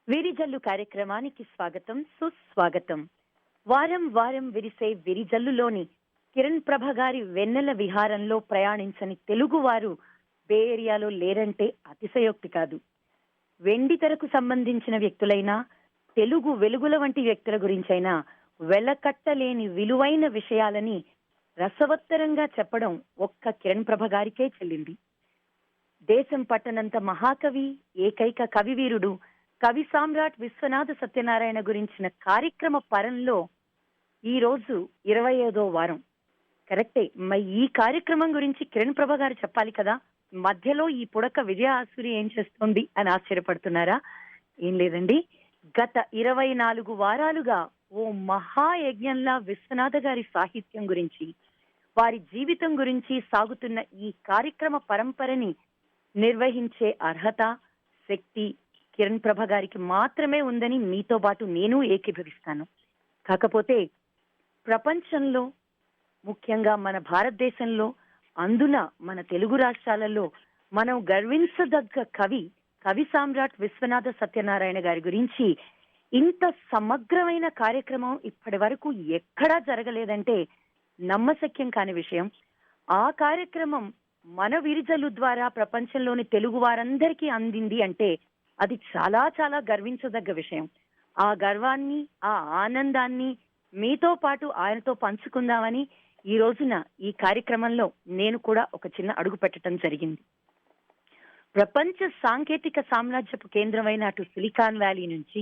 విరిజల్లు కార్యక్రమానికి స్వాగతం, సుస్వాగతం. వారం వారం విరిసే విరిజల్లులోని కిరణ్ ప్రభ గారి వెన్నెల విహారంలో ప్రయాణించని తెలుగువారు బే ఏరియాలో లేరంటే అతిశయోక్తి కాదు. వెండి తెరకు సంబంధించిన వ్యక్తులైనా, తెలుగు వెలుగుల వంటి వ్యక్తుల గురించైనా వెలకట్టలేని విలువైన విషయాలని రసవత్తరంగా చెప్పడం ఒక్క కిరణ్ ప్రభ గారికే చెల్లింది. దేశం పట్టనంత మహాకవి, ఏకైక కవివీరుడు, కవి సామ్రాట్ విశ్వనాథ సత్యనారాయణ గురించిన కార్యక్రమ పరంలో ఈ రోజు 25వ వారం. కరెక్టే. మరి ఈ కార్యక్రమం గురించి కిరణ్ ప్రభ గారు చెప్పాలి కదా. మధ్యలో ఈ పుడక విజయ ఆసురి ఏం చేస్తోంది అని ఆశ్చర్యపడుతున్నారా? ఏం లేదండి, గత 24 వారాలుగా ఓ మహాయజ్ఞంలా విశ్వనాథ గారి సాహిత్యం గురించి, వారి జీవితం గురించి సాగుతున్న ఈ కార్యక్రమ పరంపరని నిర్వహించే అర్హత, శక్తి కిరణ్ ప్రభ గారికి మాత్రమే ఉందని మీతో పాటు నేను ఏకీభవిస్తాను. కాకపోతే ప్రపంచంలో, ముఖ్యంగా మన భారతదేశంలో, అందున మన తెలుగు రాష్ట్రాలలో మనం గర్వించదగ్గ కవి సామ్రాట్ విశ్వనాథ సత్యనారాయణ గారి గురించి ఇంత సమగ్రమైన కార్యక్రమం ఇప్పటి వరకు ఎక్కడా జరగలేదంటే నమ్మశక్యం కాని విషయం. ఆ కార్యక్రమం మన విరిజలు ద్వారా ప్రపంచంలోని తెలుగు వారందరికీ అందింది అంటే అది చాలా చాలా గర్వించదగ్గ విషయం. ఆ గర్వాన్ని, ఆ ఆనందాన్ని మీతో పాటు ఆయనతో పంచుకుందామని ఈ రోజున ఈ కార్యక్రమంలో నేను కూడా ఒక చిన్న అడుగు పెట్టడం జరిగింది. ప్రపంచ సాంకేతిక సామ్రాజ్యపు కేంద్రమైన అటు సిలికాన్ వ్యాలీ నుంచి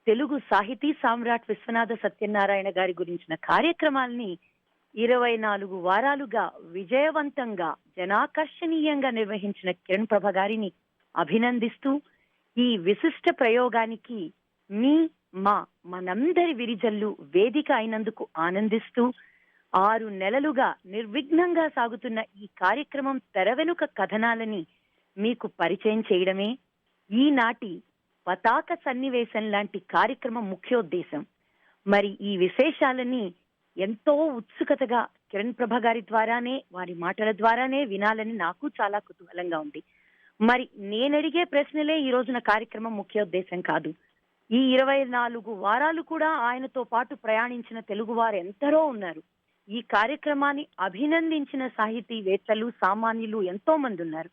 తెలుగు సాహితీ సామ్రాట్ విశ్వనాథ సత్యనారాయణ గారి గురించిన కార్యక్రమాల్ని 24 వారాలుగా విజయవంతంగా, జనాకర్షణీయంగా నిర్వహించిన కిరణ్ ప్రభ గారిని అభినందిస్తూ, ఈ విశిష్ట ప్రయోగానికి మనందరి విరిజల్లు వేదిక అయినందుకు ఆనందిస్తూ, 6 నెలలుగా నిర్విఘ్నంగా సాగుతున్న ఈ కార్యక్రమం తెర వెనుక కథనాలని మీకు పరిచయం చేయడమే ఈనాటి పతాక సన్నివేశం లాంటి కార్యక్రమం ముఖ్యోద్దేశం. మరి ఈ విశేషాలని ఎంతో ఉత్సుకతగా కిరణ్ ప్రభ గారి ద్వారానే, వారి మాటల ద్వారానే వినాలని నాకు చాలా కుతూహలంగా ఉంది. మరి నేనడిగే ప్రశ్నలే ఈ రోజున కార్యక్రమం ముఖ్యోద్దేశం కాదు. ఈ 24 వారాలు కూడా ఆయనతో పాటు ప్రయాణించిన తెలుగు వారు ఎందరో ఉన్నారు. ఈ కార్యక్రమాన్ని అభినందించిన సాహితీవేత్తలు, సామాన్యులు ఎంతో మంది ఉన్నారు.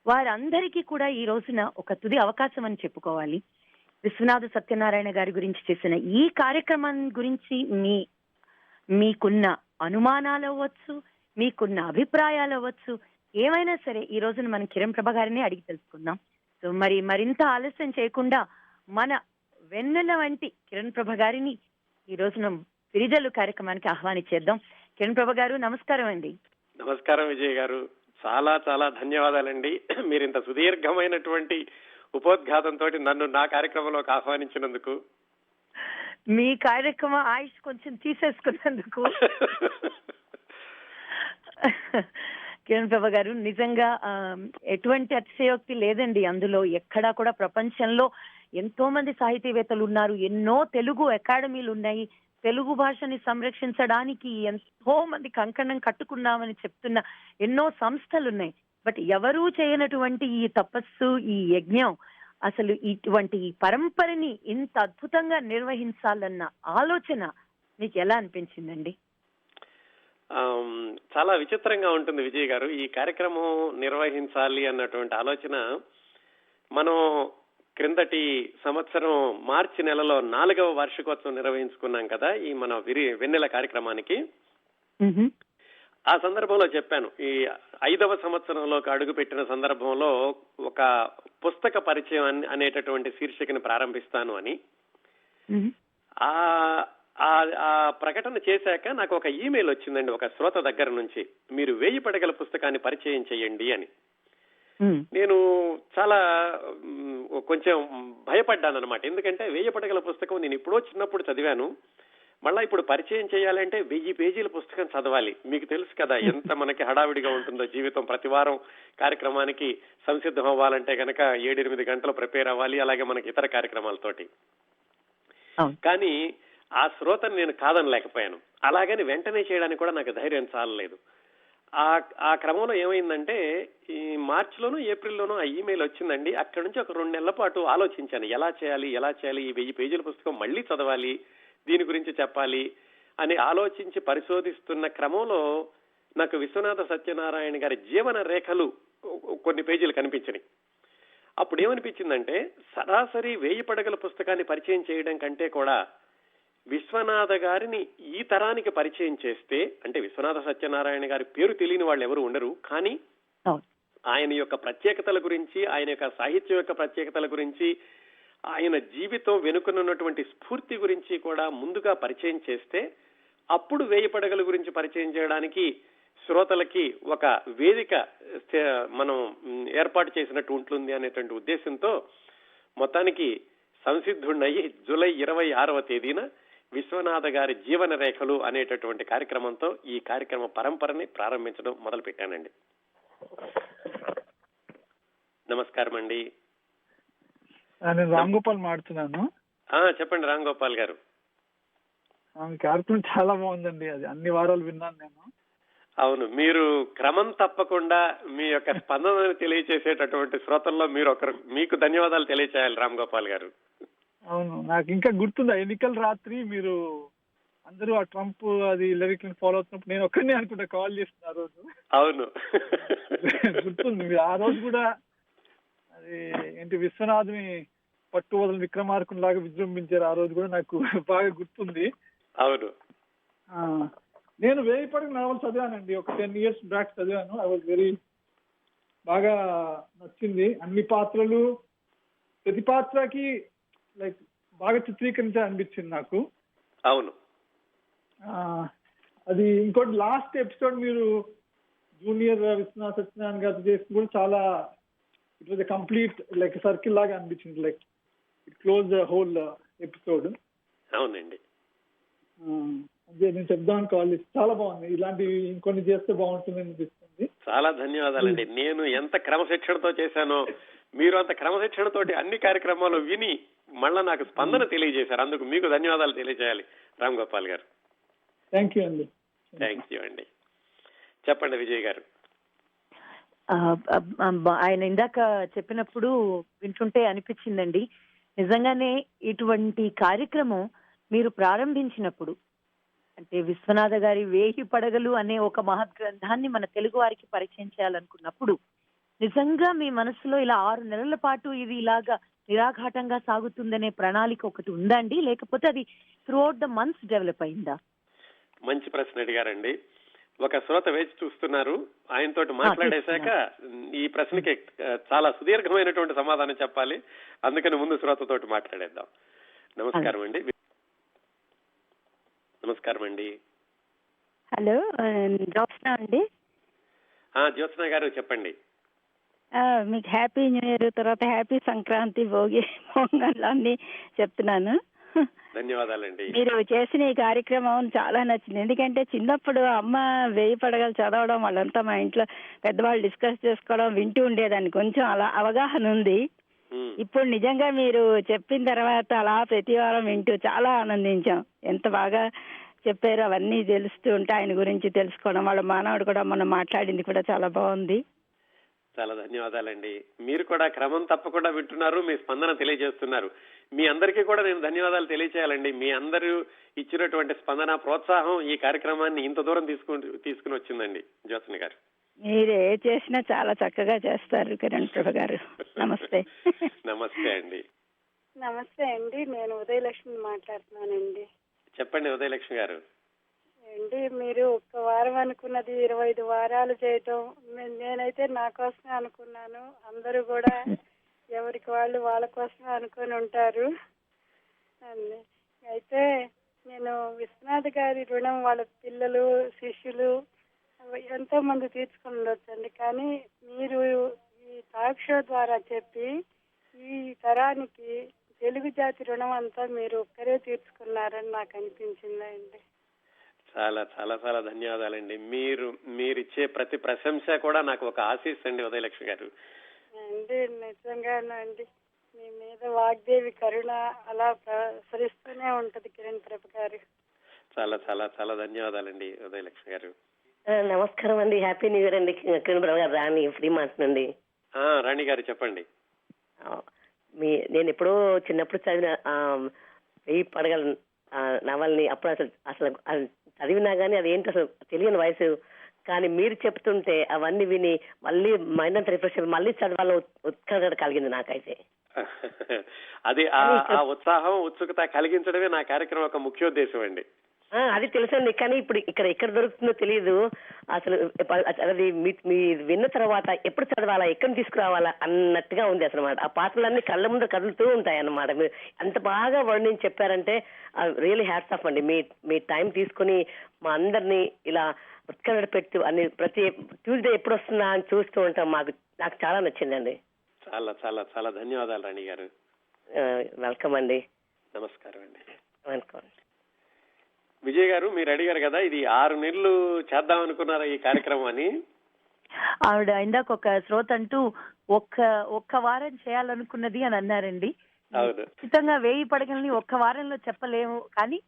వారందరికీ కూడా ఈ రోజున ఒక తుది అవకాశం అని చెప్పుకోవాలి. విశ్వనాథ సత్యనారాయణ గారి గురించి చేసిన ఈ కార్యక్రమం గురించి మీకున్న అనుమానాలు అవ్వచ్చు, మీకున్న అభిప్రాయాలు అవ్వచ్చు, ఏమైనా సరే ఈ రోజున మనం కిరణ్ ప్రభ గారిని అడిగి తెలుసుకుందాం. సో మరింత ఆలస్యం చేయకుండా మన వెన్నెల వంటి కిరణ్ ప్రభ గారిని ఈ రోజున విరిజల్లు కార్యక్రమానికి ఆహ్వానించేద్దాం. కిరణ్ ప్రభ గారు, నమస్కారం అండి. నమస్కారం విజయ్ గారు, చాలా చాలా ధన్యవాదాలండి. మీరు ఇంత సుదీర్ఘమైనటువంటి ఉపోద్ఘాతంతో నన్ను నా కార్యక్రమంలోకి ఆహ్వానించినందుకు, మీ కార్యక్రమం ఆయుష్ కొంచెం తీసేసుకున్నందుకు. కిరణ్ ప్రభ గారు, నిజంగా ఎటువంటి అతిశయోక్తి లేదండి అందులో. ఎక్కడా కూడా ప్రపంచంలో ఎంతో మంది సాహితీవేత్తలు ఉన్నారు, ఎన్నో తెలుగు అకాడమీలు ఉన్నాయి, తెలుగు భాషని సంరక్షించడానికి ఎంతో మంది కంకణం కట్టుకున్నామని చెప్తున్న ఎన్నో సంస్థలు ఉన్నాయి. బట్ ఎవరూ చేయనటువంటి ఈ తపస్సు, ఈ యజ్ఞం, అసలు ఇటువంటి పరంపరని ఇంత అద్భుతంగా నిర్వహించాలన్న ఆలోచన మీకు ఎలా అనిపించిందండి? చాలా విచిత్రంగా ఉంటుంది విజయ్ గారు. ఈ కార్యక్రమం నిర్వహించాలి అన్నటువంటి ఆలోచన మనం క్రిందటి సంవత్సరం మార్చి నెలలో 4వ వార్షికోత్సవం నిర్వహించుకున్నాం కదా, ఈ మన వెన్నెల కార్యక్రమానికి. ఆ సందర్భంలో చెప్పాను, ఈ 5వ సంవత్సరంలోకి అడుగు పెట్టిన సందర్భంలో ఒక పుస్తక పరిచయం అనేటటువంటి శీర్షికని ప్రారంభిస్తాను అని. ఆ ప్రకటన చేశాక నాకు ఒక ఈమెయిల్ వచ్చిందండి ఒక శ్రోత దగ్గర నుంచి, మీరు 1000 పడగల పుస్తకాన్ని పరిచయం చేయండి అని. నేను చాలా కొంచెం భయపడ్డాను అనమాట. ఎందుకంటే 1000 పడగల పుస్తకం నేను ఎప్పుడో చిన్నప్పుడు చదివాను, మళ్ళా ఇప్పుడు పరిచయం చేయాలంటే 1000 పేజీల పుస్తకం చదవాలి. మీకు తెలుసు కదా ఎంత మనకి హడావిడిగా ఉంటుందో జీవితం. ప్రతి వారం కార్యక్రమానికి సంసిద్ధం అవ్వాలంటే కనుక 7-8 గంటలు ప్రిపేర్ అవ్వాలి, అలాగే మనకి ఇతర కార్యక్రమాలతోటి. కానీ ఆ శ్రోతను నేను కాదనలేకపోయాను. అలాగని వెంటనే చేయడానికి కూడా నాకు ధైర్యం చాలలేదు. ఆ ఆ క్రమంలో ఏమైందంటే ఈ మార్చిలోనూ ఏప్రిల్లోనూ ఆ ఈమెయిల్ వచ్చిందండి. అక్కడి నుంచి ఒక 2 నెలల పాటు ఆలోచించాను. ఎలా చేయాలి ఈ 1000 పేజీల పుస్తకం మళ్ళీ చదవాలి, దీని గురించి చెప్పాలి అని ఆలోచించి పరిశోధిస్తున్న క్రమంలో నాకు విశ్వనాథ సత్యనారాయణ గారి జీవన రేఖలు కొన్ని పేజీలు కనిపించినాయి. అప్పుడు ఏమనిపించిందంటే సరాసరి 1000 పడగల పుస్తకాన్ని పరిచయం చేయడం కంటే కూడా విశ్వనాథ గారిని ఈ తరానికి పరిచయం చేస్తే, అంటే విశ్వనాథ సత్యనారాయణ గారి పేరు తెలియని వాళ్ళు ఎవరు ఉండరు, కానీ ఆయన యొక్క ప్రత్యేకతల గురించి, ఆయన యొక్క సాహిత్యం యొక్క ప్రత్యేకతల గురించి, ఆయన జీవితం వెనుకనున్నటువంటి స్ఫూర్తి గురించి కూడా ముందుగా పరిచయం చేస్తే అప్పుడు 1000 పడగల గురించి పరిచయం చేయడానికి శ్రోతలకి ఒక వేదిక మనం ఏర్పాటు చేసినట్టు ఉంటుంది అనేటువంటి ఉద్దేశంతో మొత్తానికి సంసిద్ధుడయ్యి జూలై 26వ తేదీన విశ్వనాథ గారి జీవన రేఖలు అనేటటువంటి కార్యక్రమంతో ఈ కార్యక్రమ పరంపరని ప్రారంభించడం మొదలు పెట్టానండి. నమస్కారం అండి. నేను రామ్ గోపాల్ మాట్లాడుతున్నాను. చెప్పండి రామ్ గోపాల్ గారు. కార్యక్రమం చాలా బాగుందండి, అది అన్ని వారాలు విన్నాను నేను. అవును, మీరు క్రమం తప్పకుండా మీ యొక్క స్పందనను తెలియజేసేటటువంటి శ్రోతల్లో మీరు ఒకరు, మీకు ధన్యవాదాలు తెలియచేయాలి రామ్ గోపాల్ గారు. అవును, నాకు ఇంకా గుర్తుంది ఎన్నికల రాత్రి మీరు అందరూ ఆ ట్రంప్ అది లిరిక్ ఫాలో అవుతున్నప్పుడు నేను ఒక్కడినే అనుకుంటా కాల్ చేస్తున్నా ఆ రోజు. అవును గుర్తుంది. మీరు ఆ రోజు కూడా అది ఏంటి విశ్వనాథ్ని పట్టు వదలని విక్రమార్కుని లాగా విజృంభించారు. ఆ రోజు కూడా నాకు బాగా గుర్తుంది. అవును, నేను 1000 పడగల నవల చదివానండి, ఒక 10 years బ్యాక్ చదివాను. ఐ వాజ్ వెరీ బాగా నచ్చింది. అన్ని పాత్రలు, ప్రతి పాత్రకి లైక్ బాగా చిత్రీకరించాలనిపించింది నాకు. అవును, అది ఇంకోటి లాస్ట్ ఎపిసోడ్ మీరు జూనియర్ విశ్వనాథ సత్యనారాయణ గారు చేసి కూడా చాలా, it was complete like circle లాగా అనిపించింది, like it close the whole episode. అవునండి, అదే నేను చెప్దామని కాల్ చేసి. చాలా బాగుంది, ఇలాంటివి ఇంకొన్ని చేస్తే బాగుంటుంది అనిపిస్తుంది. చాలా ధన్యవాదాలండి. నేను ఎంత క్రమశిక్షణతో చేశానో మీరు అంత క్రమశిక్షణతోటి అన్ని కార్యక్రమాలు విని మళ్ళా నాకు స్పందన తెలియజేశారు. అందుకు మీకు ధన్యవాదాలు తెలియజేయాలి రామ్ గోపాల్ గారు. థ్యాంక్ యూ అండి. థ్యాంక్ యూ అండి. చెప్పండి విజయ్ గారు. ఆయన ఇందాక చెప్పినప్పుడు వింటుంటే అనిపించిందండి, నిజంగానే ఇటువంటి కార్యక్రమం మీరు ప్రారంభించినప్పుడు, అంటే విశ్వనాథ గారి 1000 పడగలు అనే ఒక మహత్ గ్రంథాన్ని మన తెలుగు వారికి పరిచయం చేయాలనుకున్నప్పుడు నిజంగా మీ మనసులో ఇలా 6 నెలల పాటు ఇది ఇలాగా నిరాఘాటంగా సాగుతుందనే ప్రణాళిక ఒకటి ఉందా అండి, లేకపోతే అది త్రూఅవుట్ ద మంత్స్ డెవలప్ అయిందా? మంచి ప్రశ్న అడిగారండి. ఒక శ్రోత వేచి చూస్తున్నారు, ఆయనతో మాట్లాడేశాక ఈ ప్రశ్నకి చాలా సుదీర్ఘమైనటువంటి సమాధానం చెప్పాలి. అందుకని ముందు శ్రోతతోటి మాట్లాడేద్దాం. నమస్కారం అండి. నమస్కారం అండి. హలో, జ్యోత్స్న అండి. జ్యోత్స్న గారు చెప్పండి. మీకు హ్యాపీ న్యూ ఇయర్, తర్వాత హ్యాపీ సంక్రాంతి, భోగి, పొంగల్ అన్ని చెప్తున్నాను. ధన్యవాదాలండి. మీరు చేసిన ఈ కార్యక్రమం చాలా నచ్చింది. ఎందుకంటే చిన్నప్పుడు అమ్మ 1000 పడగలు చదవడం, వాళ్ళంతా మా ఇంట్లో పెద్దవాళ్ళు డిస్కస్ చేసుకోవడం వింటూ ఉండేదాన్ని, కొంచెం అలా అవగాహన ఉంది. ఇప్పుడు నిజంగా మీరు చెప్పిన తర్వాత అలా ప్రతి వారం వింటూ చాలా ఆనందించాం. ఎంత బాగా చెప్పారు, అవన్నీ తెలుస్తూ ఉంటే ఆయన గురించి తెలుసుకోవడం, వాళ్ళ మానవుడు కూడా మనం మాట్లాడింది కూడా చాలా బాగుంది. చాలా ధన్యవాదాలండి. మీరు కూడా క్రమం తప్పకుండా వింటున్నారు, మీ స్పందన తెలియజేస్తున్నారు. మీ అందరికీ కూడా నేను ధన్యవాదాలు తెలియచేయాలండి. మీ అందరూ ఇచ్చినటువంటి స్పందన, ప్రోత్సాహం ఈ కార్యక్రమాన్ని ఇంత దూరం తీసుకుని వచ్చిందండి. జ్యోత్స్న గారు, మీరే చేసినా చాలా చక్కగా చేస్తారు కిరణ్ ప్రభ గారు. నమస్తే. నమస్తే అండి. నమస్తే అండి, నేను ఉదయలక్ష్మి మాట్లాడుతున్నానండి. చెప్పండి ఉదయలక్ష్మి గారు. అండి, మీరు ఒక్క వారం అనుకున్నది 25 వారాలు చేయటం, నేనైతే నా కోసమే అనుకున్నాను. అందరూ కూడా ఎవరికి వాళ్ళు వాళ్ళ కోసమే అనుకుని ఉంటారు. అయితే నేను విశ్వనాథ్ గారి రుణం వాళ్ళ పిల్లలు, శిష్యులు ఎంతో మంది తీర్చుకుని ఉండొచ్చండి. కానీ మీరు ఈ టాక్ షో ద్వారా చెప్పి ఈ తరానికి తెలుగు జాతి రుణం అంతా మీరు ఒక్కరే తీర్చుకున్నారని నాకు అనిపించిందండి. చాలా చాలా చాలా ధన్యవాదాలండి. మీరిచ్చే ప్రతి ప్రశంస కూడా నాకు ఒక ఆశీస్ అండి ఉదయలక్ష్మి గారు. అండి నిజంగానండి, మీ మీద వాగ్దేవి కరుణ అలా ప్రసరిస్తూనే ఉంటది కిరణ్ ప్రభ గారు. చాలా చాలా చాలా ధన్యవాదాలండి ఉదయలక్ష్మి గారు. నమస్కారం అండి. హ్యాపీ న్యూ ఇయర్ అండి. కిరణ్ బ్రదర్ గారు రాణి ఫ్రీ మాట్లాడండి. రాణి గారు చెప్పండి. నేను ఎప్పుడో చిన్నప్పుడు చదివిన వెయ్యి పడగల నవల్ని అప్పుడు అసలు అసలు చదివినా గానీ అదేంటి అసలు తెలియని వయసు. కానీ మీరు చెప్తుంటే అవన్నీ విని మళ్ళీ మైండ్ అంతా రిఫ్రెష్ మళ్ళీ చదవాలని ఉత్కంఠ కలిగింది నాకైతే. అది ఆ ఉత్సాహం ఉత్సుకత కలిగించడమే నా కార్యక్రమం ఒక ముఖ్యోద్దేశం అండి. అది తెలుసండి. కానీ ఇప్పుడు ఎక్కడ దొరుకుతుందో తెలియదు అసలు. అది మీ విన్న తర్వాత ఎప్పుడు చదవాలా, ఎక్కడ తీసుకురావాలా అన్నట్టుగా ఉంది అసలు మాట. ఆ పాటలన్నీ కళ్ళ ముందు కదులుతూ ఉంటాయి అన్నమాట. మీరు అంత బాగా వర్ణించి చెప్పారంటే రియల్లీ హ్యాట్స్ ఆఫ్ అండి. మీ టైం తీసుకుని మా అందరినీ ఇలా ఉత్కంఠ పెట్టి అన్ని ప్రతి ట్యూస్డే ఎప్పుడు వస్తుందా అని చూస్తూ ఉంటాం. నాకు చాలా నచ్చిందండి. చాలా చాలా చాలా ధన్యవాదాలు రాణి గారు. వెల్కమ్ అండి. నమస్కారం అండి. వెల్కమ్. విజయ్ గారు, మీరు అడిగారు కదా ఇది 6 నెలలు చేద్దాం అనుకున్నారా ఈ కార్యక్రమం అని. ఆవిడ ఇందాక ఒక శ్రోత అంటూ ఒక్క వారం చేయాలనుకున్నది అని అన్నారండి. ఖచ్చితంగా 1000 పడగల్ని ఒక్క వారంలో చెప్పలేము, కానీ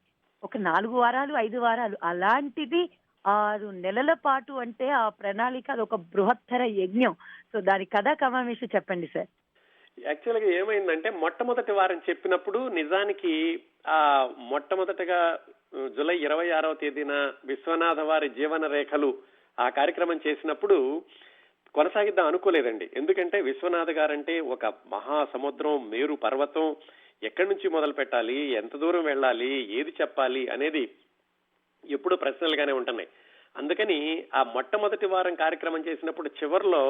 ఒక 4 వారాలు 5 వారాలు అలాంటిది 6 నెలల పాటు అంటే ఆ ప్రణాళిక అది ఒక బృహత్తర యజ్ఞం. సో దాని కథా కమామేషి చెప్పండి సార్. యాక్చువల్ గా ఏమైందంటే మొట్టమొదటి వారం చెప్పినప్పుడు నిజానికి మొట్టమొదటగా జూలై 26వ తేదీన విశ్వనాథ వారి జీవన రేఖలు ఆ కార్యక్రమం చేసినప్పుడు కొనసాగిద్దాం అనుకోలేదండి. ఎందుకంటే విశ్వనాథ్ గారంటే ఒక మహాసముద్రం, మేరు పర్వతం, ఎక్కడి నుంచి మొదలు పెట్టాలి, ఎంత దూరం వెళ్ళాలి, ఏది చెప్పాలి అనేది ఎప్పుడు ప్రశ్నలుగానే ఉంటున్నాయి. అందుకని ఆ మొట్టమొదటి వారం కార్యక్రమం చేసినప్పుడు చివరిలో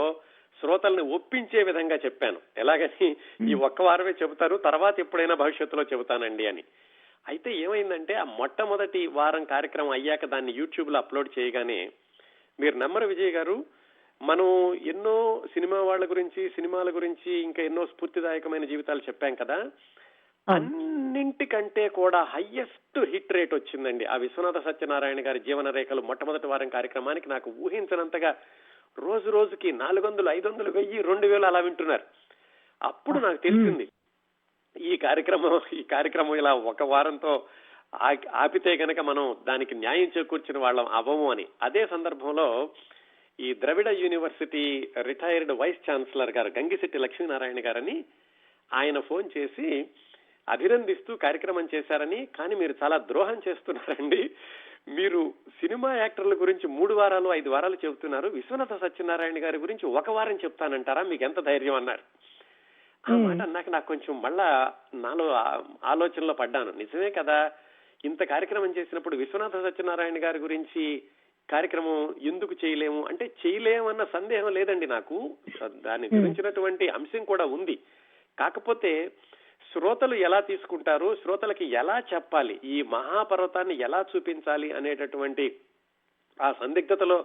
శ్రోతల్ని ఒప్పించే విధంగా చెప్పాను. ఎలాగని ఈ ఒక్క వారమే చెబుతారు, తర్వాత ఎప్పుడైనా భవిష్యత్తులో చెబుతానండి అని. అయితే ఏమైందంటే ఆ మొట్టమొదటి వారం కార్యక్రమం అయ్యాక దాన్ని యూట్యూబ్ లో అప్లోడ్ చేయగానే మీరు నమ్మరు విజయ్ గారు, మనం ఎన్నో సినిమా వాళ్ళ గురించి, సినిమాల గురించి, ఇంకా ఎన్నో స్ఫూర్తిదాయకమైన జీవితాలు చెప్పాం కదా, అన్నింటికంటే కూడా హైయెస్ట్ హిట్ రేట్ వచ్చిందండి ఆ విశ్వనాథ సత్యనారాయణ గారి జీవన రేఖలు మొట్టమొదటి వారం కార్యక్రమానికి. నాకు ఊహించినంతగా రోజు రోజుకి 400, 500, 1000, 2000 అలా వింటున్నారు. అప్పుడు నాకు తెలిసింది ఈ కార్యక్రమం ఇలా ఒక వారంతో ఆపితే గనక మనం దానికి న్యాయం చేకూర్చిన వాళ్ళం అవ్వము అని. అదే సందర్భంలో ఈ ద్రవిడ యూనివర్సిటీ రిటైర్డ్ వైస్ ఛాన్సలర్ గారు గంగిశెట్టి లక్ష్మీనారాయణ గారని ఆయన ఫోన్ చేసి అభినందిస్తూ కార్యక్రమం చేశారని, కానీ మీరు చాలా ద్రోహం చేస్తున్నారండి, మీరు సినిమా యాక్టర్ల గురించి 3 వారాలు 5 వారాలు చెబుతున్నారు, విశ్వనాథ సత్యనారాయణ గారి గురించి 1 వారం చెప్తానంటారా, మీకు ఎంత ధైర్యం అన్నారు. ఆ మాట అన్నాక నాకు కొంచెం మళ్ళా నాలో ఆలోచనలో పడ్డాను. నిజమే కదా, ఇంత కార్యక్రమం చేసినప్పుడు విశ్వనాథ సత్యనారాయణ గారి గురించి కార్యక్రమం ఎందుకు చేయలేము అంటే, చేయలేమన్న సందేహం లేదండి నాకు. దాన్ని గురించినటువంటి అంశం కూడా ఉంది. కాకపోతే శ్రోతలు ఎలా తీసుకుంటారు, శ్రోతలకి ఎలా చెప్పాలి, ఈ మహాపర్వతాన్ని ఎలా చూపించాలి అనేటటువంటి ఆ సందిగ్ధతలో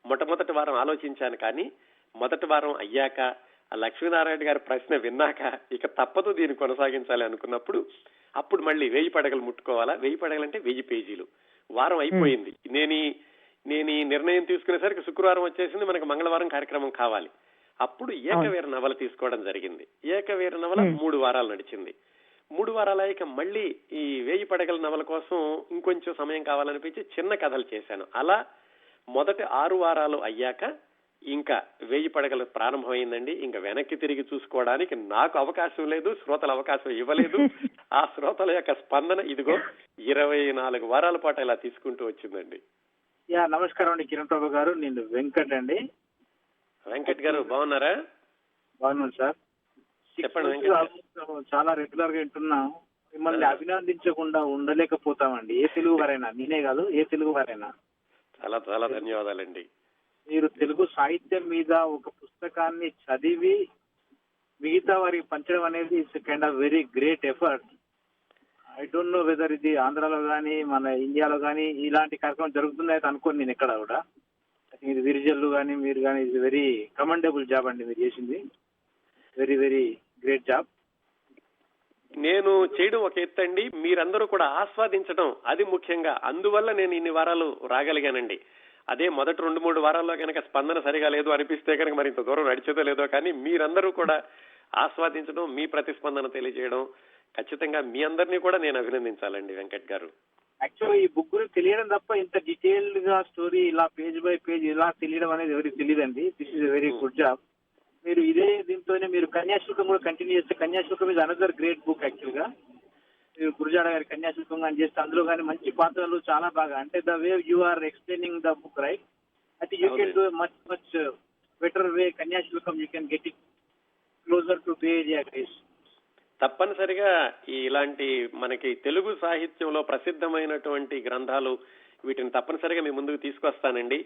మొట్టమొదటి వారం ఆలోచించాను. కానీ మొదటి వారం అయ్యాక ఆ లక్ష్మీనారాయణ గారి ప్రశ్న విన్నాక ఇక తప్పదు దీన్ని కొనసాగించాలి అనుకున్నప్పుడు అప్పుడు మళ్ళీ 1000 పడగలు ముట్టుకోవాలా. 1000 పడగలంటే 1000 పేజీలు. వారం అయిపోయింది. నేను ఈ నిర్ణయం తీసుకునేసరికి శుక్రవారం వచ్చేసింది, మనకు మంగళవారం కార్యక్రమం కావాలి. అప్పుడు ఏకవీర నవల తీసుకోవడం జరిగింది. ఏకవీర నవల 3 వారాలు నడిచింది. 3 వారాలు అయ్యాక మళ్ళీ ఈ 1000 పడగల నవల కోసం ఇంకొంచెం సమయం కావాలనిపించి చిన్న కథలు చేశాను. అలా మొదటి 6 వారాలు అయ్యాక ఇంకా 1000 పడగలు ప్రారంభమైందండి. ఇంకా వెనక్కి తిరిగి చూసుకోవడానికి నాకు అవకాశం లేదు, శ్రోతల అవకాశం ఇవ్వలేదు. ఆ శ్రోతల యొక్క స్పందన ఇదిగో 24 వారాల పాటు ఇలా తీసుకుంటూ వచ్చిందండి. నమస్కారం అండి కిరణ్ ప్రభు గారు, నేను వెంకట్ అండి. వెంకట్ గారు బాగున్నారా? బాగున్నాను సార్. చెప్పండి వెంకట్. చాలా రెగ్యులర్ గా వింటున్నాం. మిమ్మల్ని అభినందించకుండా ఉండలేకపోతామండి. ఏ తెలుగు వారైనా, నేనే కాదు ఏ తెలుగు వారైనా. చాలా చాలా ధన్యవాదాలండి. మీరు తెలుగు సాహిత్యం మీద ఒక పుస్తకాన్ని చదివి మిగతా వారికి పంచడం అనేది it's kind of very great effort. I don't know whether ఇది ఆంధ్రాలో కానీ మన ఇండియాలో కానీ ఇలాంటి కార్యక్రమం జరుగుతుందని అనుకోను నేను ఎక్కడ కూడా. ఇది విరిజల్లు కానీ మీరు కానీ ఇది వెరీ కమెండబుల్ జాబ్ అండి మీరు చేసింది. Very very great job. నేను చేయడం ఒక ఎత్తండి, మీరందరూ కూడా ఆస్వాదించడం అది ముఖ్యంగా. అందువల్ల నేను ఇన్ని వారాలు రాగలిగానండి. అదే మొదటి 2-3 వారాల్లో కనుక స్పందన సరిగా లేదు అనిపిస్తే కనుక మరి ఇంత దూరం నడిచేదో లేదో, కానీ మీరందరూ కూడా ఆస్వాదించడం, మీ ప్రతిస్పందన తెలియజేయడం, ఖచ్చితంగా మీ అందరినీ కూడా నేను అభినందించాలండి వెంకట్ గారు. యాక్చువల్గా ఈ బుక్ గురించి తెలియడం తప్ప ఇంత డీటెయిల్డ్ గా స్టోరీ ఇలా పేజ్ బై పేజ్ ఇలా తెలియడం అనేది ఎవరికి తెలియదండి. This is very good job. మీరు ఇదే దీంతోనే మీరు కన్యాశుల్కం కూడా కంటిన్యూ చేస్తే, Kanyasulkam is another great book actual గా. మీరు గురజాడ గారి కన్యాశుల్కం అని చేస్తే అందులో కానీ మంచి పాత్రలు చాలా బాగా, అంటే the way you are explaining the book right, అయితే you can do much better way. Kanyasulkam you can get it closer to bay area guys. తప్పనిసరిగా ఇలాంటి మనకి తెలుగు సాహిత్యంలో ప్రసిద్ధమైనటువంటి గ్రంథాలు వీటిని తప్పనిసరిగా మీ ముందుకు తీసుకొస్తానండి.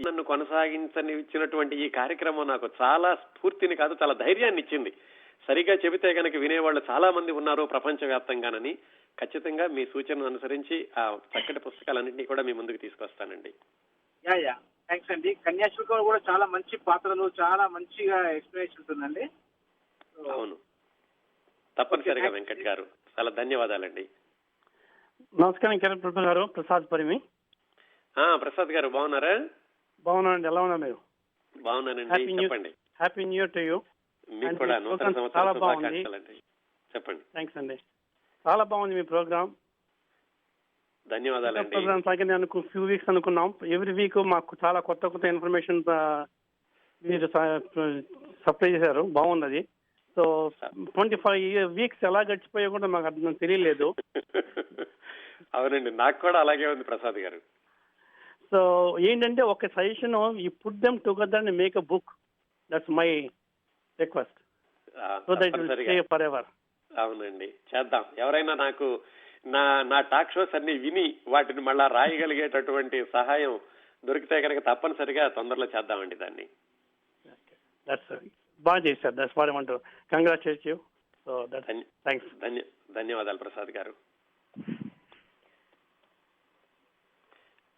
నన్ను కొనసాగించనిచ్చినటువంటి ఈ కార్యక్రమం నాకు చాలా స్ఫూర్తిని కాదు, చాలా ధైర్యాన్ని ఇచ్చింది. సరిగా చెబితే కనుక వినేవాళ్ళు చాలా మంది ఉన్నారు ప్రపంచవ్యాప్తంగానని. ఖచ్చితంగా మీ సూచనను అనుసరించి ఆ చక్కటి పుస్తకాలన్నింటినీ కూడా మీ ముందుకు తీసుకొస్తానండి. యా థ్యాంక్స్ అండి. కన్యాశుల్కం కూడా చాలా మంచి పాత్రలు, చాలా మంచిగా ఎక్స్ప్లెనేషన్ ఉంటుందండి. అవును, తప్పనిసరిగా వెంకట్ గారు చాలా ధన్యవాదాలండి. నమస్కారం కిరణ్ ప్రభు గారు, ప్రసాద్ పరిమి. ప్రసాద్ గారు బాగున్నారా? బాగున్నానండి, ఎలా ఉన్నారు మీరు? బాగున్నానండి, చెప్పండి. Happy new year to you. మీకు కూడా నూతన సంవత్సర శుభాకాంక్షలండి. చెప్పండి. థ్యాంక్స్ అండి, చాలా బాగుంది మీ ప్రోగ్రామ్. ధన్యవాదాలండి. ప్రోగ్రామ్స్ లాగే నేను ఫ్యూ వీక్స్ అనుకున్నాం. ఎవ్రీ వీక్ మాకు చాలా కొత్త కొత్త ఇన్ఫర్మేషన్ మీరు సప్లై చేశారు, బాగున్నది. సో 25 వీక్స్ ఎలా గడిచిపోయా కూడా మాకు అర్థం తెలియలేదు. అవునండి, నాకు కూడా అలాగే ఉంది ప్రసాద్ గారు. సో ఏంటంటే ఒక suggestion, you put them together and make a book. That's my request. So that will stay for ever. అవునండి, చేద్దాం. ఎవరైనా నాకు నా టాక్ షోస్ అన్ని విని వాటిని మళ్ళా రాయగలిగేటటువంటి సహాయం దొరికితే కనుక తప్పనిసరిగా తొందరలో చేద్దామండి దాన్ని. బాగా చేశారు. That's what I want to congratulate you. So thanks. ధన్యవాదాలు ప్రసాద్ గారు.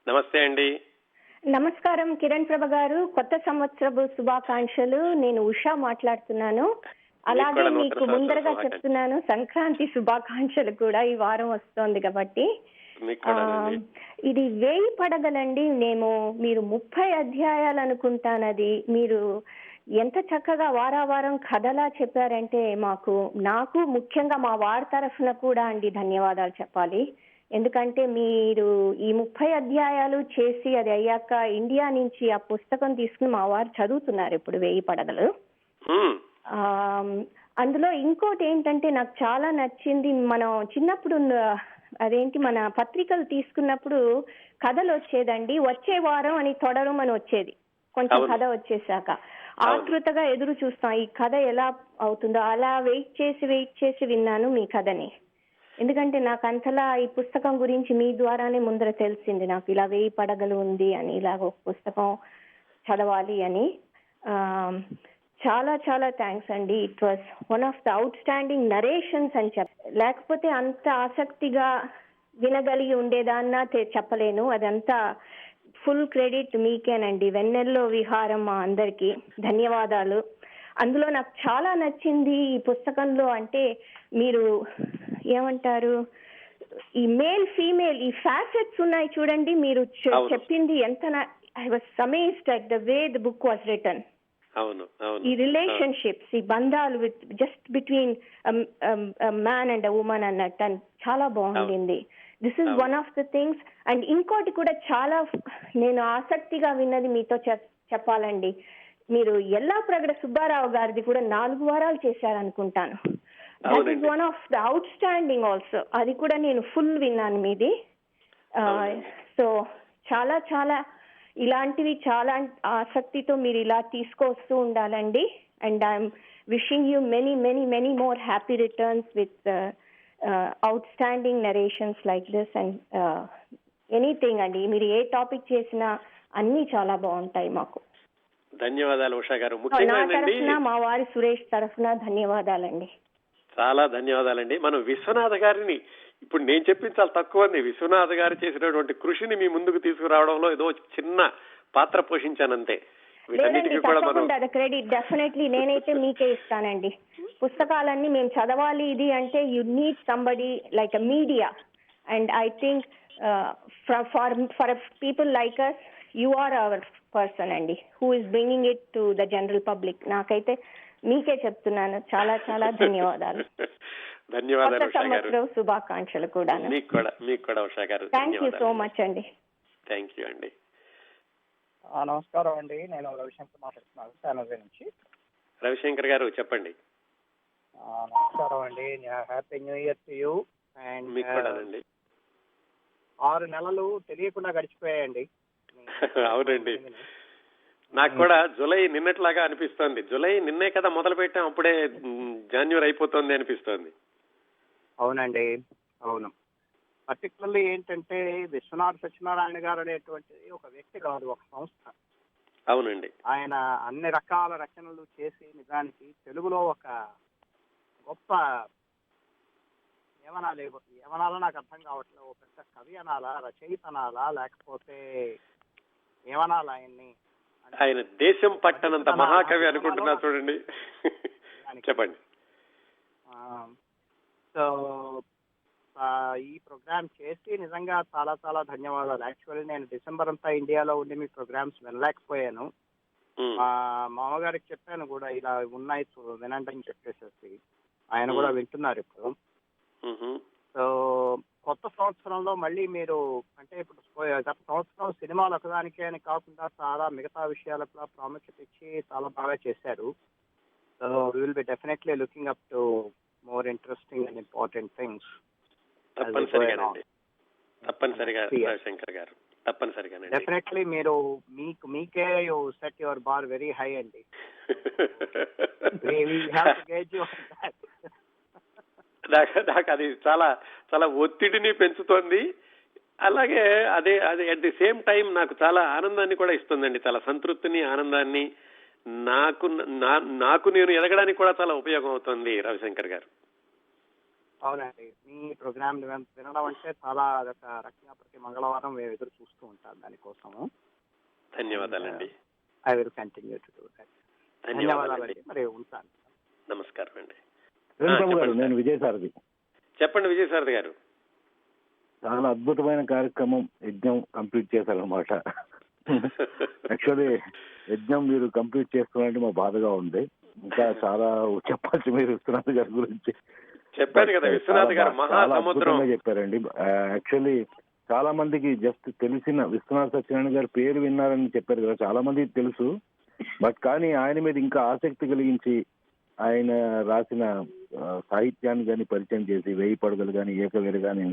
నమస్తే అండి. నమస్కారం కిరణ్ ప్రభ గారు, కొత్త సంవత్సరపు శుభాకాంక్షలు. నేను ఉషా మాట్లాడుతున్నాను. అలాగే మీకు ముందరగా చెప్తున్నాను సంక్రాంతి శుభాకాంక్షలు కూడా. ఈ వారం వస్తోంది కాబట్టి. ఇది 1000 పడగలండి. మీరు 30 అధ్యాయాలు అనుకుంటానది. మీరు ఎంత చక్కగా వారావారం కథలా చెప్పారంటే నాకు ముఖ్యంగా మా వారి తరఫున కూడా అండి ధన్యవాదాలు చెప్పాలి. ఎందుకంటే మీరు ఈ 30 అధ్యాయాలు చేసి అది అయ్యాక ఇండియా నుంచి ఆ పుస్తకం తీసుకుని మా వారు చదువుతున్నారు ఇప్పుడు 1000 పడగలు. అందులో ఇంకోటి ఏంటంటే నాకు చాలా నచ్చింది, మనం చిన్నప్పుడు మన పత్రికలు తీసుకున్నప్పుడు కథలు వచ్చేదండి. వచ్చే వారం అని తొడరం అని వచ్చేది. కొంచెం కథ వచ్చేసాక ఆతృతగా ఎదురు చూస్తాం ఈ కథ ఎలా అవుతుందో. అలా వెయిట్ చేసి విన్నాను మీ కథని. ఎందుకంటే నాకు అంతలా ఈ పుస్తకం గురించి మీ ద్వారానే ముందర తెలిసింది. నాకు ఇలా 1000 పడగలు ఉంది అని, ఇలాగ ఒక పుస్తకం చదవాలి అని. చాలా చాలా థ్యాంక్స్ అండి. It was one of the out standing narrations అని లేకపోతే అంత ఆసక్తిగా వినగలిగి ఉండేదాన్నా చెప్పలేను. అదంతా ఫుల్ క్రెడిట్ మీకేనండి. వెన్నెల్లో విహారం మా అందరికి ధన్యవాదాలు. అందులో నాకు చాలా నచ్చింది ఈ పుస్తకంలో, అంటే మీరు ఏమంటారు, ఈ మేల్ ఫీమేల్ ఈ ఫ్యాసెట్స్ ఉన్నాయి చూడండి. మీరు చెప్పింది ఎంత I was amazed at the way the book was written. ఈ రిలేషన్షిప్స్, ఈ బంధాలు just between man and woman అన్నట్టు చాలా బాగుండింది. This is one of the things. And ఇంకోటి కూడా చాలా నేను ఆసక్తిగా విన్నది మీతో చెప్పాలండి. మీరు యల్లాప్రగడ సుబ్బారావు గారిది కూడా 4 వారాలు చేశారనుకుంటాను. That is one of the outstanding also. అది కూడా నేను ఫుల్ విన్నాను మీది. సో చాలా చాలా ఇలాంటివి చాలా ఆసక్తితో మీరు ఇలా తీసుకొస్తూ ఉండాలండి. And I'm wishing you many many many more happy returns with outstanding narrations like this and anything అండి. మీరు ఏ టాపిక్ చేసినా అన్ని చాలా బాగుంటాయి మాకు. ధన్యవాదాలు ఉషా గారు. నా తరఫున మా వారి సురేష్ తరఫున ధన్యవాదాలండి. చాలా ధన్యవాదాలండి. మనం విశ్వనాథ గారిని ఇప్పుడు నేను చెప్పింది చాలా తక్కువ. విశ్వనాథ గారు చేసినటువంటి కృషిని మీ ముందుకు తీసుకురావడంలో ఏదో చిన్న పాత్ర పోషించానంతే. తప్పకుండా క్రెడిట్ డెఫినెట్లీ నేనైతే మీకే ఇస్తానండి. పుస్తకాలన్నీ మేము చదవాలి ఇది అంటే you need somebody like a media. And I think for people like us you are our person అండి who is bringing it to the general public. నాకైతే మీకే చెప్తున్నాను చాలా చాలా ధన్యవాదాలు. ధన్యవాదాలు కొత్త ఉషా గారు. సంవత్సరం శుభాకాంక్షలు కూడా. మీకు కూడా ఉషా గారు. థ్యాంక్ యూ సో మచ్ అండి. థ్యాంక్ యూ అండి. నమస్కారం అండి, నేను రవిశంకర్ మాట్లాడుతున్నాను శానోజే నుంచి. రవిశంకర్ గారు చెప్పండి. నమస్కారం అండి, happy new year to you. And మీకు కూడా అండి. 6 నెలలు తెలియకుండా గడిచిపోయాయండి. అవునండి, నాకు కూడా జూలై నిన్నట్లాగా అనిపిస్తోంది. జూలై నిన్నే కదా మొదలు పెట్టాం, అప్పుడే జాన్యువరి అయిపోతుంది అనిపిస్తోంది. అవునండి, అవును. పర్టికులర్లీ ఏంటంటే విశ్వనాథ్ సత్యనారాయణ గారు అనేటువంటి ఒక వ్యక్తి కాదు, ఒక సంస్థ. అవునండి, ఆయన అన్ని రకాల రచనలు చేసి నిజానికి తెలుగులో ఒక గొప్ప ఏమనాలో నాకు అర్థం కావట్లేదు. ఒక పెద్ద కవి అనాలా, రచయిత అనాలా, లేకపోతే ఏమనాలా ఆయన్ని? ఆయన దేశం పట్టనంత మహాకవి అనుకుంటున్నా చూడండి. చెప్పండి. సో ఈ ప్రోగ్రామ్ చేసి నిజంగా చాలా చాలా ధన్యవాదాలు. యాక్చువల్లీ నేను డిసెంబర్ అంతా ఇండియాలో ఉండి మీ ప్రోగ్రామ్స్ వినలేకపోయాను. మా మామగారికి చెప్పాను కూడా, ఇలా ఉన్నాయి వినండి అని చెప్పేసి. ఆయన కూడా వింటున్నారు ఇప్పుడు. సో కొత్త సంవత్సరంలో మళ్ళీ మీరు అంటే ఇప్పుడు గత సంవత్సరం సినిమాలు ఒకదానికే అని కాకుండా చాలా మిగతా విషయాలకు కూడా ప్రాముఖ్యత ఇచ్చి చాలా బాగా చేశారు. So we will be definitely looking up to more interesting and important things. తప్పనిసరిగా రవిశంకర్ గారు, తప్పనిసరిగా డెఫినెట్లీ మీరు మీకే you set your bar very high అండి. నాకు అది చాలా చాలా ఒత్తిడిని పెంచుతోంది. అలాగే అదే అట్ ది సేమ్ టైం నాకు చాలా ఆనందాన్ని కూడా ఇస్తుందండి. చాలా సంతృప్తిని, ఆనందాన్ని. నాకు నేను ఎదగడానికి కూడా చాలా ఉపయోగం అవుతుంది రవిశంకర్ గారు. అవునండి, మీ ప్రోగ్రామ్ వినడం అంటే చాలా అదొక రకంగా ప్రతి మంగళవారం మేము ఎదురు చూస్తూ ఉంటాం దానికోసము. ధన్యవాదాలండి. I will continue to do that. ధన్యవాదాలండి, మరి ఉంటాను. నమస్కారం అండి. నేను విజయసారథి. చెప్పండి విజయసారథి గారు. చాలా అద్భుతమైన కార్యక్రమం, యజ్ఞం కంప్లీట్ చేశారనమాట. యాక్చువల్లీ యజ్ఞం మీరు కంప్లీట్ చేస్తున్నారంటే మా బాధగా ఉంది. ఇంకా చాలా చెప్పాల్సి మీరు విశ్వనాథ్ గారి గురించి చెప్పారు కదా. విశ్వనాథ్ గారు మహాసముద్రంగా చెప్పారండి. యాక్చువల్లీ చాలా మందికి జస్ట్ తెలిసిన విశ్వనాథ్ సత్యనారాయణ గారి పేరు విన్నారని చెప్పారు కదా, చాలా మందికి తెలుసు. బట్ కానీ ఆయన మీద ఇంకా ఆసక్తి కలిగించి ఆయన రాసిన సాహిత్యాన్ని కానీ పరిచయం చేసి, 1000 పడగలు కానీ, ఏకవీర కానీ,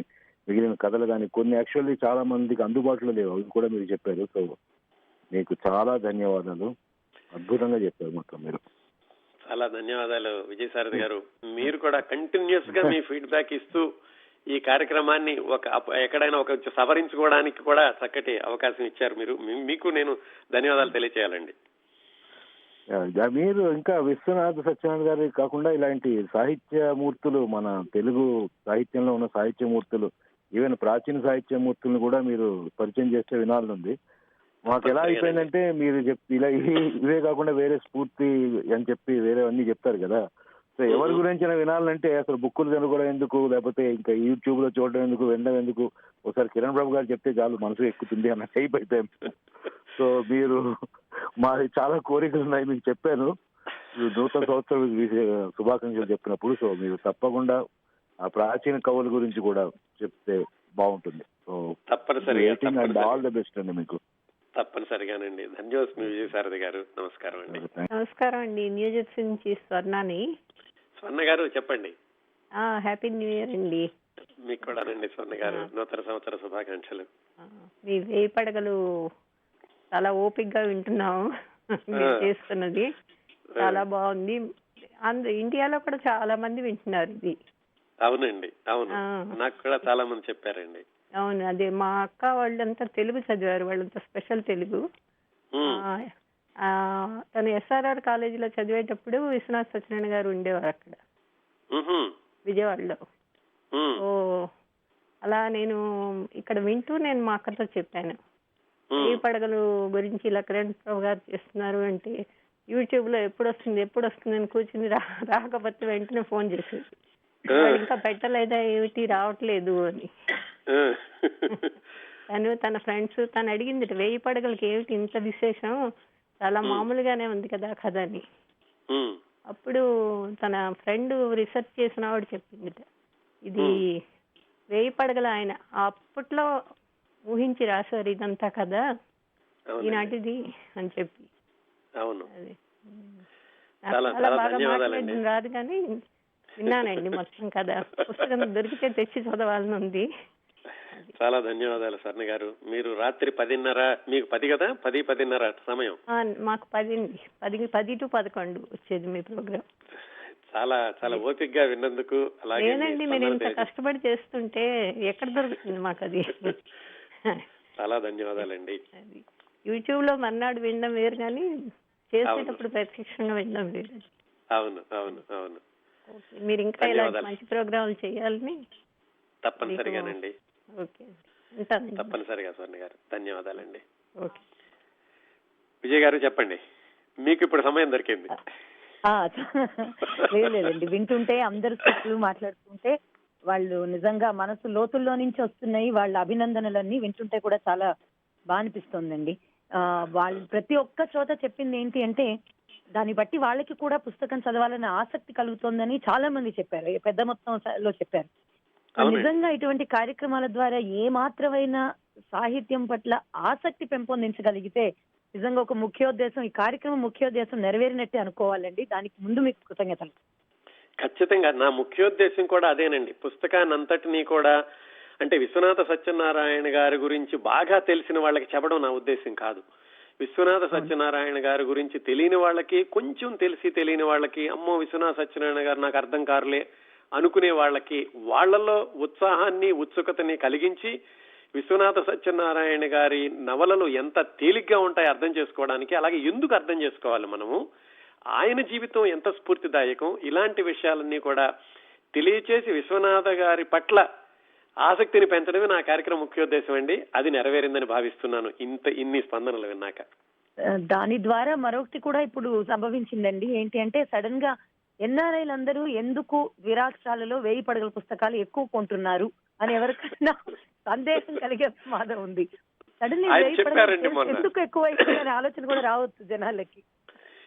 మిగిలిన కథలు కానీ కొన్ని యాక్చువల్లీ చాలా మందికి అందుబాటులో లేవు, అవి కూడా మీరు చెప్పారు. సో మీకు చాలా ధన్యవాదాలు, అద్భుతంగా చెప్పారు మొత్తం మీరు. చాలా ధన్యవాదాలు విజయసారథి గారు. మీరు కూడా కంటిన్యూస్ గా మీ ఫీడ్బ్యాక్ ఇస్తూ ఈ కార్యక్రమాన్ని ఎక్కడైనా ఒక సవరించుకోవడానికి కూడా చక్కటి అవకాశం ఇచ్చారు. మీకు నేను ధన్యవాదాలు తెలియచేయాలండి. మీరు ఇంకా విశ్వనాథ్ సత్యనారాయణ గారి కాకుండా ఇలాంటి సాహిత్యమూర్తులు, మన తెలుగు సాహిత్యంలో ఉన్న సాహిత్యమూర్తులు, ఈవెన్ ప్రాచీన సాహిత్యమూర్తులను కూడా మీరు పరిచయం చేస్తే వినాలనుంది. మాకు ఎలా అయిపోయిందంటే మీరు ఇలా ఇవే కాకుండా వేరే స్ఫూర్తి అని చెప్పి వేరే అన్ని చెప్తారు కదా. సో ఎవరి గురించి వినాలంటే అసలు బుక్కులు చదవడం ఎందుకు, లేకపోతే ఇంకా యూట్యూబ్ లో చూడడం ఎందుకు, వినడం ఎందుకు, ఒకసారి కిరణ్ ప్రభు గారు చెప్తే చాలు మనసు ఎక్కుతుంది అన్న టైప్ అయిపోయాం. సో మీరు మాది చాలా కోరికలు ఉన్నాయి, మీకు చెప్పాను నూతన సంవత్సరం శుభాకాంక్షలు చెప్పినప్పుడు. సో మీరు తప్పకుండా ఆ ప్రాచీన కవుల గురించి కూడా చెప్తే బాగుంటుంది. సో తప్పనిసరిగా ఆల్ ది బెస్ట్ అండి మీకు. తప్పనిసరిగానండి. ధన్యవాదాలు విజయసారథి గారు. నమస్కారం అండి. నమస్కారం అండి, న్యూజెర్సీ నుంచి స్వర్ణని. స్వర్ణ గారు చెప్పండి. హ్యాపీ న్యూ ఇయర్ అండి. మీకు కూడా అండి స్వర్ణ గారు, నూతన సంవత్సర శుభాకాంక్షలు. మీ 1000 పడగలు చాలా ఓపిక్ గా వింటున్నాము, మీరు చేస్తున్నది చాలా బాగుంది. ఇండియాలో కూడా చాలా మంది వింటున్నారు ఇది. అవునండి, అవును, నాకు కూడా చాలా మంది చెప్పారండి. అవును, అదే మా అక్క వాళ్ళంతా తెలుగు చదివారు, వాళ్ళంతా స్పెషల్ తెలుగు. తను SRR కాలేజీలో చదివేటప్పుడు విశ్వనాథ్ సత్యనారాయణ గారు ఉండేవారు అక్కడ విజయవాడలో. ఓ అలా నేను ఇక్కడ వింటూ నేను మా అక్కతో చెప్పాను, 1000 పడగలు గురించి ఇలా కిరణ్ ప్రభు గారు చేస్తున్నారు అంటే యూట్యూబ్ లో ఎప్పుడు వస్తుంది అని కూర్చుని రాకపోతే వెంటనే ఫోన్ చేసేది, ఇంకా పెట్టలేదా ఏమిటి రావట్లేదు అని. తన ఫ్రెండ్స్ తను అడిగింది 1000 పడగలకి ఏమిటి ఇంత విశేషం, చాలా మామూలుగానే ఉంది కదా కథ అని. అప్పుడు తన ఫ్రెండ్ రీసెర్చ్ చేసిన ఆవిడ చెప్పింది, ఇది వేయి పడగల ఆయన అప్పట్లో ఊహించి రాశారు ఇదంతా కదా ఈనాటిది అని చెప్పి. అవును, అది చాలా బాగా మాట్లాడడం రాదు కానీ విన్నానండి మొత్తం కదా. పుస్తకం దొరికితే తెచ్చి చదవాలని ఉంది. చాలా ధన్యవాదాలు స్వర్ణ గారు. మీరు రాత్రి 10:30, మీకు 10 కదా, 10:10:30 సమయం. మాకు 10 to 11 వచ్చేది మీ ప్రోగ్రామ్. చాలా చాలా ఓపికగా విన్నందుకు. అలాగే మీరు ఇంత కష్టపడి చేస్తుంటే ఎక్కడ దొరుకుతుంది మాకు అది. చాలా ధన్యవాదాలండి. యూట్యూబ్ లో మర్నాడు వినడం వేరు కానీ చేసేటప్పుడు ప్రత్యక్షంగా వినడం వేరు. అవును అవును అవును. మీరు ఇంకా ఇలా మంచి ప్రోగ్రాములు చేయాలని. తప్పనిసరిగానండి. ఓకే, తప్పనిసరిగా స్వర్ణ గారు. ధన్యవాదాలండి. ఓకే. విజయ్ గారు చెప్పండి, మీకు ఇప్పుడు సమయం దొరికింది. లేదండి, వింటుంటే అందరు స్త్రీలు మాట్లాడుతుంటే వాళ్ళు నిజంగా మనసు లోతుల్లో నుంచి వస్తున్నాయి. వాళ్ళ అభినందనలన్నీ వింటుంటే కూడా చాలా బాగా అనిపిస్తోందండి. వాళ్ళు ప్రతి ఒక్క చోట చెప్పింది ఏంటి అంటే దాన్ని బట్టి వాళ్ళకి కూడా పుస్తకం చదవాలన్న ఆసక్తి కలుగుతోందని చాలా మంది చెప్పారు, పెద్ద మొత్తంలో చెప్పారు. నిజంగా ఇటువంటి కార్యక్రమాల ద్వారా ఏ మాత్రమైన సాహిత్యం పట్ల ఆసక్తి పెంపొందించగలిగితే నిజంగా ఒక ముఖ్యోద్దేశం, ఈ కార్యక్రమం ముఖ్యోద్దేశం నెరవేరినట్టే అనుకోవాలండి. దానికి ముందు మీకు కృతజ్ఞతలు. ఖచ్చితంగా నా ముఖ్యోద్దేశం కూడా అదేనండి. పుస్తకాన్ని అంతటినీ కూడా అంటే విశ్వనాథ సత్యనారాయణ గారి గురించి బాగా తెలిసిన వాళ్ళకి చెప్పడం నా ఉద్దేశం కాదు. విశ్వనాథ సత్యనారాయణ గారి గురించి తెలియని వాళ్ళకి, కొంచెం తెలియని వాళ్ళకి, అమ్మో విశ్వనాథ సత్యనారాయణ గారు నాకు అర్థం కారులే అనుకునే వాళ్ళకి, వాళ్లలో ఉత్సాహాన్ని ఉత్సుకతని కలిగించి విశ్వనాథ సత్యనారాయణ గారి నవలలు ఎంత తేలిగ్గా ఉంటాయి అర్థం చేసుకోవడానికి, అలాగే ఎందుకు అర్థం చేసుకోవాలి మనము, ఆయన జీవితం ఎంత స్ఫూర్తిదాయకం, ఇలాంటి విషయాలన్నీ కూడా తెలియచేసి విశ్వనాథ గారి పట్ల ఆసక్తిని పెంచడమే నా కార్యక్రమం ముఖ్యోద్దేశం అండి. అది నెరవేరిందని భావిస్తున్నాను ఇన్ని స్పందనలు విన్నాక. దాని ద్వారా మరొకటి కూడా ఇప్పుడు సంభవించిందండి. ఏంటి అంటే సడన్ గా ఎన్ఆర్ఐలందరూ ఎందుకు విరాక్షాలలో 1000 పడగల పుస్తకాలు ఎక్కువ కొంటున్నారు అని ఎవరికైనా సందేహం కలిగే ప్రమాదం ఉంది. సడన్లీ 1000 పడగలు ఎందుకు ఎక్కువ అనే ఆలోచన కూడా రావచ్చు జనాలకి.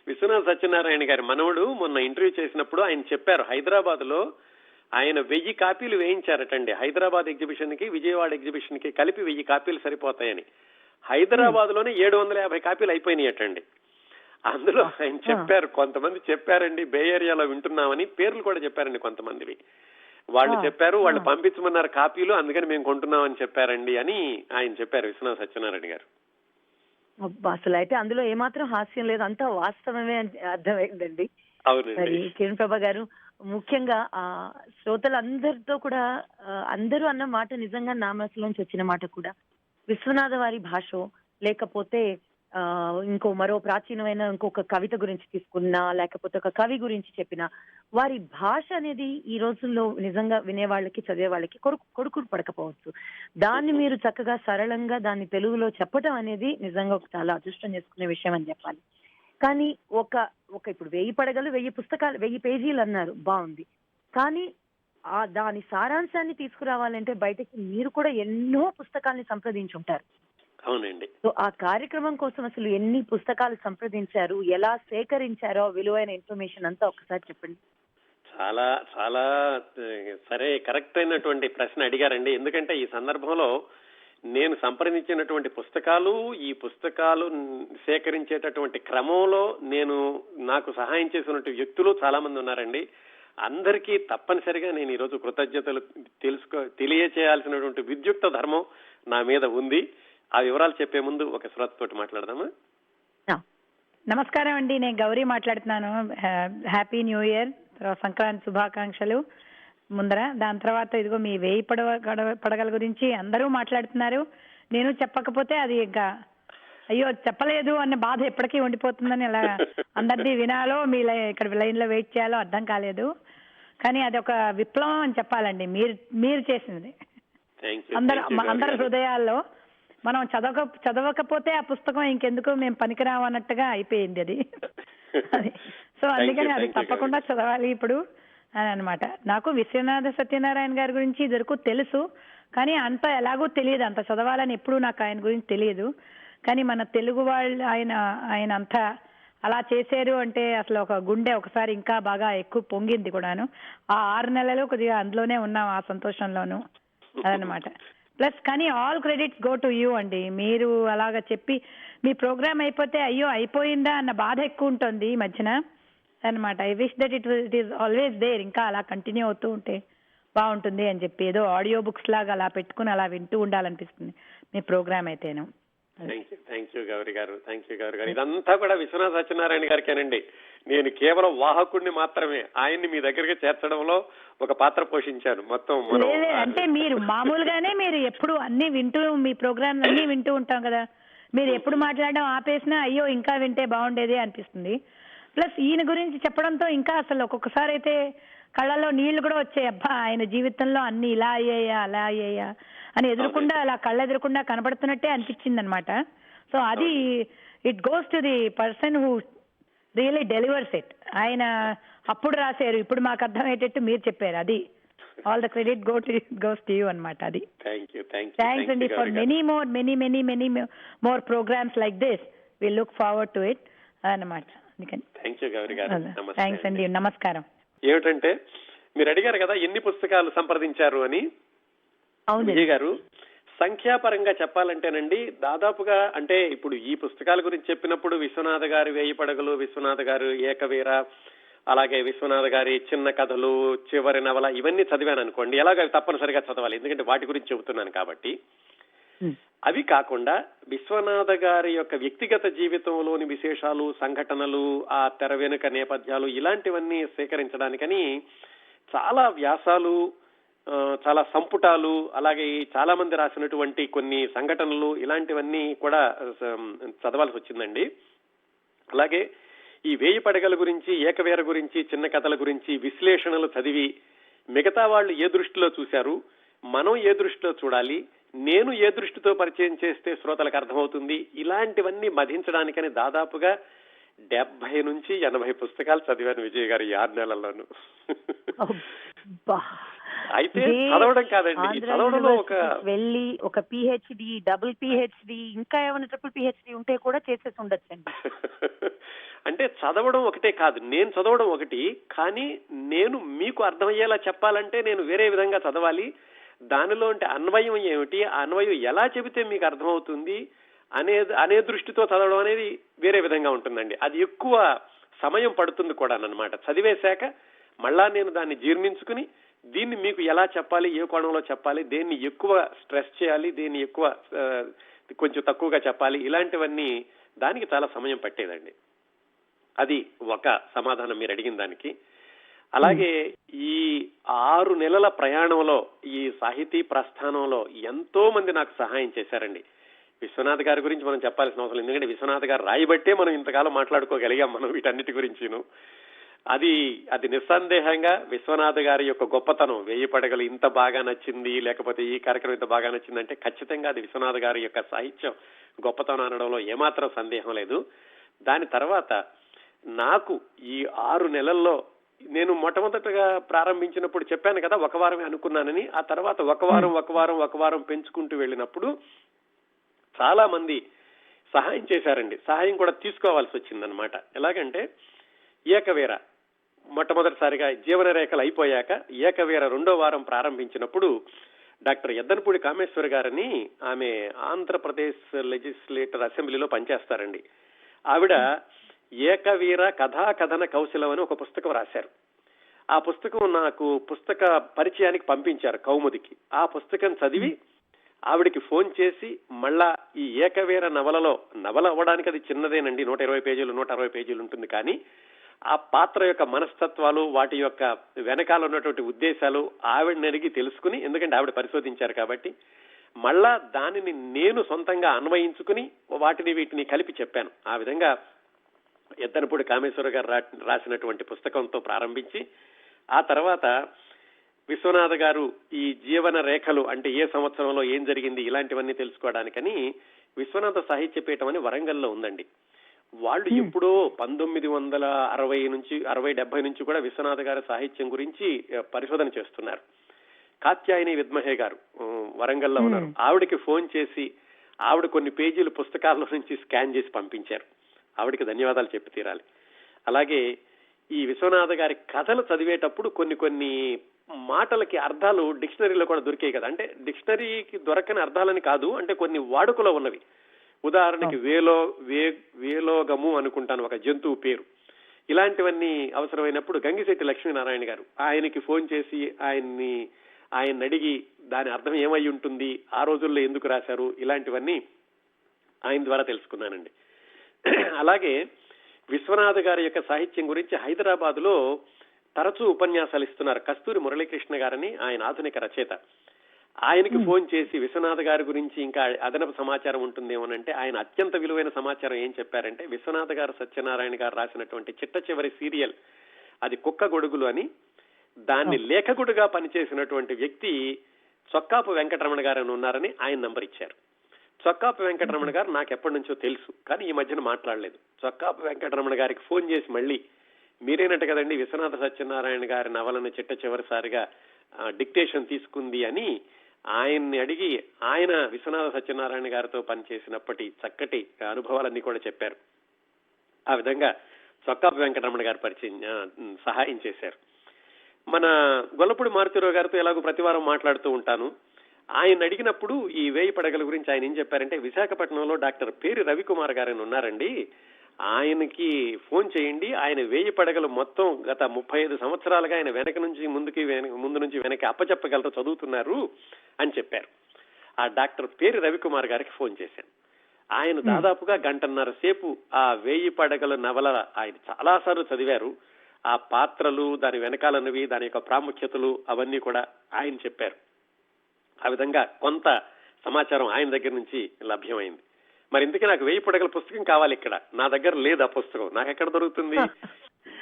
విశ్వనాథ సత్యనారాయణ గారి మనవడు మొన్న ఇంటర్వ్యూ చేసినప్పుడు ఆయన చెప్పారు, హైదరాబాద్ లో ఆయన 1000 కాపీలు వేయించారటండి. హైదరాబాద్ ఎగ్జిబిషన్ కి విజయవాడ ఎగ్జిబిషన్ కి కలిపి 1000 కాపీలు సరిపోతాయని. హైదరాబాద్ లోనే 750 కాపీలు అయిపోయినాయటండి. అందులో ఆయన చెప్పారు, కొంతమంది చెప్పారండి బే ఏరియాలో వింటున్నామని, పేర్లు కూడా చెప్పారండి కొంతమందివి. వాళ్ళు చెప్పారు, వాళ్ళు పంపించమన్నారు కాపీలు, అందుకని మేము కొంటున్నామని చెప్పారండి అని ఆయన చెప్పారు విశ్వనాథ సత్యనారాయణ గారు. అసలు అయితే అందులో ఏమాత్రం హాస్యం లేదు, అంతా వాస్తవమే అని అర్థమైందండి. అవునండి. కిరణ్ ప్రభా గారు, ముఖ్యంగా శ్రోతలందరితో కూడా అందరూ అన్న మాట నిజంగా నా మనసులోంచి వచ్చిన మాట కూడా, విశ్వనాథ వారి భాష లేకపోతే మరో ప్రాచీనమైన ఇంకొక కవిత గురించి తీసుకున్నా, లేకపోతే ఒక కవి గురించి చెప్పినా, వారి భాష అనేది ఈ రోజుల్లో నిజంగా వినేవాళ్ళకి చదివే వాళ్ళకి కొడుకుడు పడకపోవచ్చు. దాన్ని మీరు చక్కగా సరళంగా దాన్ని తెలుగులో చెప్పడం అనేది నిజంగా ఒక చాలా అదృష్టం చేసుకునే విషయం అని చెప్పాలి. కానీ ఇప్పుడు 1000 పడగలు 1000 పుస్తకాలు 1000 పేజీలు అన్నారు, బాగుంది. కానీ దాని సారాంశాన్ని తీసుకురావాలంటే బయటకి మీరు కూడా ఎన్నో పుస్తకాలని సంప్రదించుంటారు. అవునండి. సో ఆ కార్యక్రమం కోసం అసలు ఎన్ని పుస్తకాలు సంప్రదించారు, ఎలా సేకరించారో విలువైన ఇన్ఫర్మేషన్ అంతా ఒకసారి చెప్పండి. చాలా చాలా సరే, కరెక్ట్ అయినటువంటి ప్రశ్న అడిగారండి. ఎందుకంటే ఈ సందర్భంలో నేను సంప్రదించినటువంటి పుస్తకాలు, ఈ పుస్తకాలు సేకరించేటటువంటి క్రమంలో నాకు సహాయం చేసినటువంటి వ్యక్తులు చాలా మంది ఉన్నారండి. అందరికీ తప్పనిసరిగా నేను ఈరోజు కృతజ్ఞతలు తెలియచేయాల్సినటువంటి విద్యుక్త ధర్మం నా మీద ఉంది. ఆ వివరాలు చెప్పే ముందు ఒక శ్రోతతోటి మాట్లాడదామా? నమస్కారం అండి, నేను గౌరీ మాట్లాడుతున్నాను. హ్యాపీ న్యూ ఇయర్, సంక్రాంతి శుభాకాంక్షలు ముందర. దాని తర్వాత ఇదిగో మీ 1000 పడగల గురించి అందరూ మాట్లాడుతున్నారు. నేను చెప్పకపోతే అది ఇంకా అయ్యో చెప్పలేదు అనే బాధ ఎప్పటికీ ఉండిపోతుందని ఇలా అందరిది వినాలో ఇక్కడ లైన్ లో వెయిట్ చేయాలో అర్థం కాలేదు. కానీ అది ఒక విప్లవం అని చెప్పాలండి మీరు చేసినది. అందరి హృదయాల్లో మనం చదవకపోతే ఆ పుస్తకం ఇంకెందుకు మేము పనికిరావు అన్నట్టుగా అయిపోయింది అది. సో అందుకని అది తప్పకుండా చదవాలి ఇప్పుడు అని అనమాట. నాకు విశ్వనాథ సత్యనారాయణ గారి గురించి ఇదివరకు తెలుసు, కానీ అంత ఎలాగో తెలియదు, అంత చదవాలని ఎప్పుడు నాకు ఆయన గురించి తెలియదు. కానీ మన తెలుగు వాళ్ళు ఆయన అంతా అలా చేశారు అంటే అసలు ఒక గుండె ఒకసారి ఇంకా బాగా ఎక్కువ పొంగింది కూడాను. ఆ 6 నెలలు కొద్దిగా అందులోనే ఉన్నాం, ఆ సంతోషంలోను. అదనమాట. ప్లస్ కానీ all credits go to you అండి. మీరు అలాగా చెప్పి మీ ప్రోగ్రామ్ అయిపోతే అయ్యో అయిపోయిందా అన్న బాధ ఎక్కువ ఉంటుంది ఈ మధ్యన అనమాట. I wish that it is always there, ఇంకా అలా కంటిన్యూ అవుతూ ఉంటే బాగుంటుంది అని చెప్పి ఏదో ఆడియో బుక్స్ లాగా అలా పెట్టుకుని అలా వింటూ ఉండాలనిపిస్తుంది మీ ప్రోగ్రామ్ అయితేను. థ్యాంక్ యూ గౌరి గారు. ఇదంతా కూడా విశ్వనాథ సత్యనారాయణ గారికేనండి. నేను కేవలం వాహకుడిని మాత్రమే. ఆయన్ని మీ దగ్గరికి చేర్చడంలో ఒక పాత్ర పోషించాను. మొత్తం అంటే మీరు మామూలుగానే మీరు ఎప్పుడు అన్ని వింటూ మీ ప్రోగ్రామ్ అన్ని వింటూ ఉంటాం కదా, మీరు ఎప్పుడు మాట్లాడడం ఆపేసినా అయ్యో ఇంకా వింటే బాగుండేది అనిపిస్తుంది. ప్లస్ ఈయన గురించి చెప్పడంతో ఇంకా అసలు ఒక్కొక్కసారి అయితే కళ్ళలో నీళ్లు కూడా వచ్చాయి. అబ్బా ఆయన జీవితంలో అన్ని ఇలా అయ్యాయా అలా అయ్యాయా అని ఎదురుకుండా అలా కళ్ళ ఎదురుకుండా కనబడుతున్నట్టే అనిపించింది అనమాట. సో అది it goes to the person who really delivers it. ఆయన అప్పుడు రాశారు, ఇప్పుడు మాకు అర్థమయ్యేటట్టు మీరు చెప్పారు. అది all the credit goes to you అనమాట. అది థ్యాంక్స్ అండి for many more programmes like this. We look forward to it అన్నమాట. థ్యాంక్స్ అండి, నమస్కారం. ఏమిటంటే మీరు అడిగారు కదా ఎన్ని పుస్తకాలు సంప్రదించారు అని. విజయ్ గారు, సంఖ్యాపరంగా చెప్పాలంటేనండి దాదాపుగా అంటే ఇప్పుడు ఈ పుస్తకాల గురించి చెప్పినప్పుడు విశ్వనాథ గారి 1000 పడగలు, విశ్వనాథ గారు ఏకవీర, అలాగే విశ్వనాథ గారి చిన్న కథలు, చివరి నవల, ఇవన్నీ చదివాను అనుకోండి. ఎలాగ తప్పనిసరిగా చదవాలి, ఎందుకంటే వాటి గురించి చెబుతున్నాను కాబట్టి. అవి కాకుండా విశ్వనాథ గారి యొక్క వ్యక్తిగత జీవితంలోని విశేషాలు, సంఘటనలు, ఆ తెర వెనుక నేపథ్యాలు, ఇలాంటివన్నీ సేకరించడానికని చాలా వ్యాసాలు, చాలా సంపుటాలు, అలాగే చాలా మంది రాసినటువంటి కొన్ని సంఘటనలు, ఇలాంటివన్నీ కూడా చదవాల్సి వచ్చిందండి. అలాగే ఈ 1000 పడగల గురించి, ఏకవీర గురించి, చిన్న కథల గురించి విశ్లేషణలు చదివి మిగతా వాళ్ళు ఏ దృష్టిలో చూశారు, మనం ఏ దృష్టిలో చూడాలి, నేను ఏ దృష్టితో పరిచయం చేస్తే శ్రోతలకు అర్థమవుతుంది, ఇలాంటివన్నీ మధించడానికని దాదాపుగా 70 నుంచి 80 పుస్తకాలు చదివాను విజయ్ గారు ఈ 6 నెలల్లోనూ. అయితే చదవడం కాదండి, చదవడంలో వెళ్ళి ఒక పిహెచ్డి, డబుల్ పిహెచ్డి, ఇంకా ఏమైనా ట్రిపుల్ పిహెచ్డి ఉంటే కూడా చేసేసి ఉండొచ్చండి. అంటే చదవడం ఒకటే కాదు, నేను చదవడం ఒకటి, కానీ నేను మీకు అర్థమయ్యేలా చెప్పాలంటే నేను వేరే విధంగా చదవాలి. దానిలో అంటే అన్వయం ఏమిటి, ఆ అన్వయం ఎలా చెబితే మీకు అర్థమవుతుంది అనే దృష్టితో చదవడం అనేది వేరే విధంగా ఉంటుందండి. అది ఎక్కువ సమయం పడుతుంది కూడా అన్నమాట. చదివేశాక మళ్ళా నేను దాన్ని జీర్ణించుకుని దీన్ని మీకు ఎలా చెప్పాలి, ఏ కోణంలో చెప్పాలి, దేన్ని ఎక్కువ స్ట్రెస్ చేయాలి, దేన్ని ఎక్కువ కొంచెం తక్కువగా చెప్పాలి, ఇలాంటివన్నీ దానికి చాలా సమయం పట్టేదండి. అది ఒక సమాధానం మీరు అడిగిన దానికి. అలాగే ఈ 6 నెలల ప్రయాణంలో, ఈ సాహితీ ప్రస్థానంలో ఎంతో మంది నాకు సహాయం చేశారండి. విశ్వనాథ్ గారి గురించి మనం చెప్పాల్సిన అవసరం, ఎందుకంటే విశ్వనాథ్ గారు రాయబట్టే మనం ఇంతకాలం మాట్లాడుకోగలిగాం మనం వీటన్నిటి గురించిను. అది నిస్సందేహంగా విశ్వనాథ్ గారి యొక్క గొప్పతనం. 1000 పడగలు ఇంత బాగా నచ్చింది, లేకపోతే ఈ కార్యక్రమం ఇంత బాగా నచ్చిందంటే ఖచ్చితంగా అది విశ్వనాథ్ గారి యొక్క సాహిత్యం గొప్పతనం అనడంలో ఏమాత్రం సందేహం లేదు. దాని తర్వాత నాకు ఈ 6 నెలల్లో నేను మొట్టమొదటగా ప్రారంభించినప్పుడు చెప్పాను కదా, ఒక వారమే అనుకున్నానని. ఆ తర్వాత ఒక వారం పెంచుకుంటూ వెళ్ళినప్పుడు చాలా మంది సహాయం చేశారండి. సహాయం కూడా తీసుకోవాల్సి వచ్చిందనమాట. ఎలాగంటే ఏకవీర మొట్టమొదటిసారిగా జీవన రేఖలు అయిపోయాక ఏకవీర 2వ వారం ప్రారంభించినప్పుడు డాక్టర్ ఎద్దనపూడి కామేశ్వర్ గారని, ఆమె ఆంధ్రప్రదేశ్ లెజిస్లేటర్ అసెంబ్లీలో పనిచేస్తారండి. ఆవిడ ఏకవీర కథా కథన కౌశలం అని ఒక పుస్తకం రాశారు. ఆ పుస్తకం నాకు పుస్తక పరిచయానికి పంపించారు కౌముదికి. ఆ పుస్తకం చదివి ఆవిడికి ఫోన్ చేసి మళ్ళా ఈ ఏకవీర నవల అవ్వడానికి అది చిన్నదేనండి, 120 పేజీలు 160 పేజీలు ఉంటుంది. కానీ ఆ పాత్ర యొక్క మనస్తత్వాలు, వాటి యొక్క వెనకాల ఉన్నటువంటి ఉద్దేశాలు ఆవిడని అడిగి తెలుసుకుని, ఎందుకంటే ఆవిడ పరిశోధించారు కాబట్టి, మళ్ళా దానిని నేను సొంతంగా అన్వయించుకుని వీటిని కలిపి చెప్పాను. ఆ విధంగా ఎద్దనపూడి కామేశ్వర గారు రాసినటువంటి పుస్తకంతో ప్రారంభించి, ఆ తర్వాత విశ్వనాథ గారు ఈ జీవన రేఖలు అంటే ఏ సంవత్సరంలో ఏం జరిగింది ఇలాంటివన్నీ తెలుసుకోవడానికని విశ్వనాథ సాహిత్య పీఠం అని వరంగల్లో ఉందండి. వాళ్ళు ఎప్పుడో 1960 నుంచి 60-70 నుంచి కూడా విశ్వనాథ గారి సాహిత్యం గురించి పరిశోధన చేస్తున్నారు. కాత్యాయని విద్మహే గారు వరంగల్లో ఉన్నారు. ఆవిడకి ఫోన్ చేసి ఆవిడ కొన్ని పేజీలు పుస్తకాల నుంచి స్కాన్ చేసి పంపించారు. ఆవిడికి ధన్యవాదాలు చెప్పి తీరాలి. అలాగే ఈ విశ్వనాథ గారి కథలు చదివేటప్పుడు కొన్ని మాటలకి అర్థాలు డిక్షనరీలో కూడా దొరికాయి కదా. అంటే డిక్షనరీకి దొరకని అర్థాలని కాదు, అంటే కొన్ని వాడుకలో ఉన్నవి. ఉదాహరణకి వేలోగము అనుకుంటాను ఒక జంతువు పేరు. ఇలాంటివన్నీ అవసరమైనప్పుడు గంగిశెట్టి లక్ష్మీనారాయణ గారు ఆయనకి ఫోన్ చేసి ఆయన అడిగి దాని అర్థం ఏమై ఉంటుంది, ఆ రోజుల్లో ఎందుకు రాశారు, ఇలాంటివన్నీ ఆయన ద్వారా తెలుసుకున్నానండి. అలాగే విశ్వనాథ గారి యొక్క సాహిత్యం గురించి హైదరాబాద్ లో తరచూ ఉపన్యాసాలు ఇస్తున్నారు కస్తూరి మురళీకృష్ణ గారని, ఆయన ఆధునిక రచయిత. ఆయనకి ఫోన్ చేసి విశ్వనాథ గారి గురించి ఇంకా అదనపు సమాచారం ఉంటుందేమోనంటే ఆయన అత్యంత విలువైన సమాచారం ఏం చెప్పారంటే, విశ్వనాథ గారు సత్యనారాయణ గారు రాసినటువంటి చిట్ట చివరి సీరియల్ అది కుక్క గొడుగులు అని, దాన్ని లేఖకుడుగా పనిచేసినటువంటి వ్యక్తి చొక్కాపు వెంకటరమణ గారు అని ఉన్నారని ఆయన నంబర్ ఇచ్చారు. చొక్కాపు వెంకటరమణ గారు నాకు ఎప్పటి నుంచో తెలుసు, కానీ ఈ మధ్యన మాట్లాడలేదు. చొక్కాపు వెంకటరమణ గారికి ఫోన్ చేసి మళ్ళీ మీరేనట్టు కదండి విశ్వనాథ సత్యనారాయణ గారి నవలను చిట్ట చివరిసారిగా డిక్టేషన్ తీసుకుంది అని ఆయన్ని అడిగి ఆయన విశ్వనాథ సత్యనారాయణ గారితో పనిచేసినప్పటి చక్కటి అనుభవాలన్నీ కూడా చెప్పారు. ఆ విధంగా చొక్కాపు వెంకటరమణ గారు సహాయం చేశారు. మన గొల్లపూడి మారుతిరావు గారితో ఎలాగో ప్రతివారం మాట్లాడుతూ ఉంటాను. ఆయన అడిగినప్పుడు ఈ వేయి పడగల గురించి ఆయన ఏం చెప్పారంటే, విశాఖపట్నంలో డాక్టర్ పేరు రవికుమార్ గారు ఉన్నారండి, ఆయనకి ఫోన్ చేయండి, ఆయన వేయి పడగలు మొత్తం గత 35 సంవత్సరాలుగా ఆయన ముందు నుంచి వెనక్కి అప్పచెప్పగలరు, చదువుతున్నారు అని చెప్పారు. ఆ డాక్టర్ పేరు రవికుమార్ గారికి ఫోన్ చేశాను. ఆయన దాదాపుగా 1.5 గంటల సేపు ఆ వేయి పడగల నవల ఆయన చాలాసార్లు చదివారు. ఆ పాత్రలు, దాని వెనకాలన్నవి, దాని యొక్క ప్రాముఖ్యతలు అవన్నీ కూడా ఆయన చెప్పారు. ఆ విధంగా కొంత సమాచారం ఆయన దగ్గర నుంచి లభ్యమైంది. మరి ఇందుకే నాకు వేయి పడగల పుస్తకం కావాలి. ఇక్కడ నా దగ్గర లేదు ఆ పుస్తకం, నాకు ఎక్కడ దొరుకుతుంది?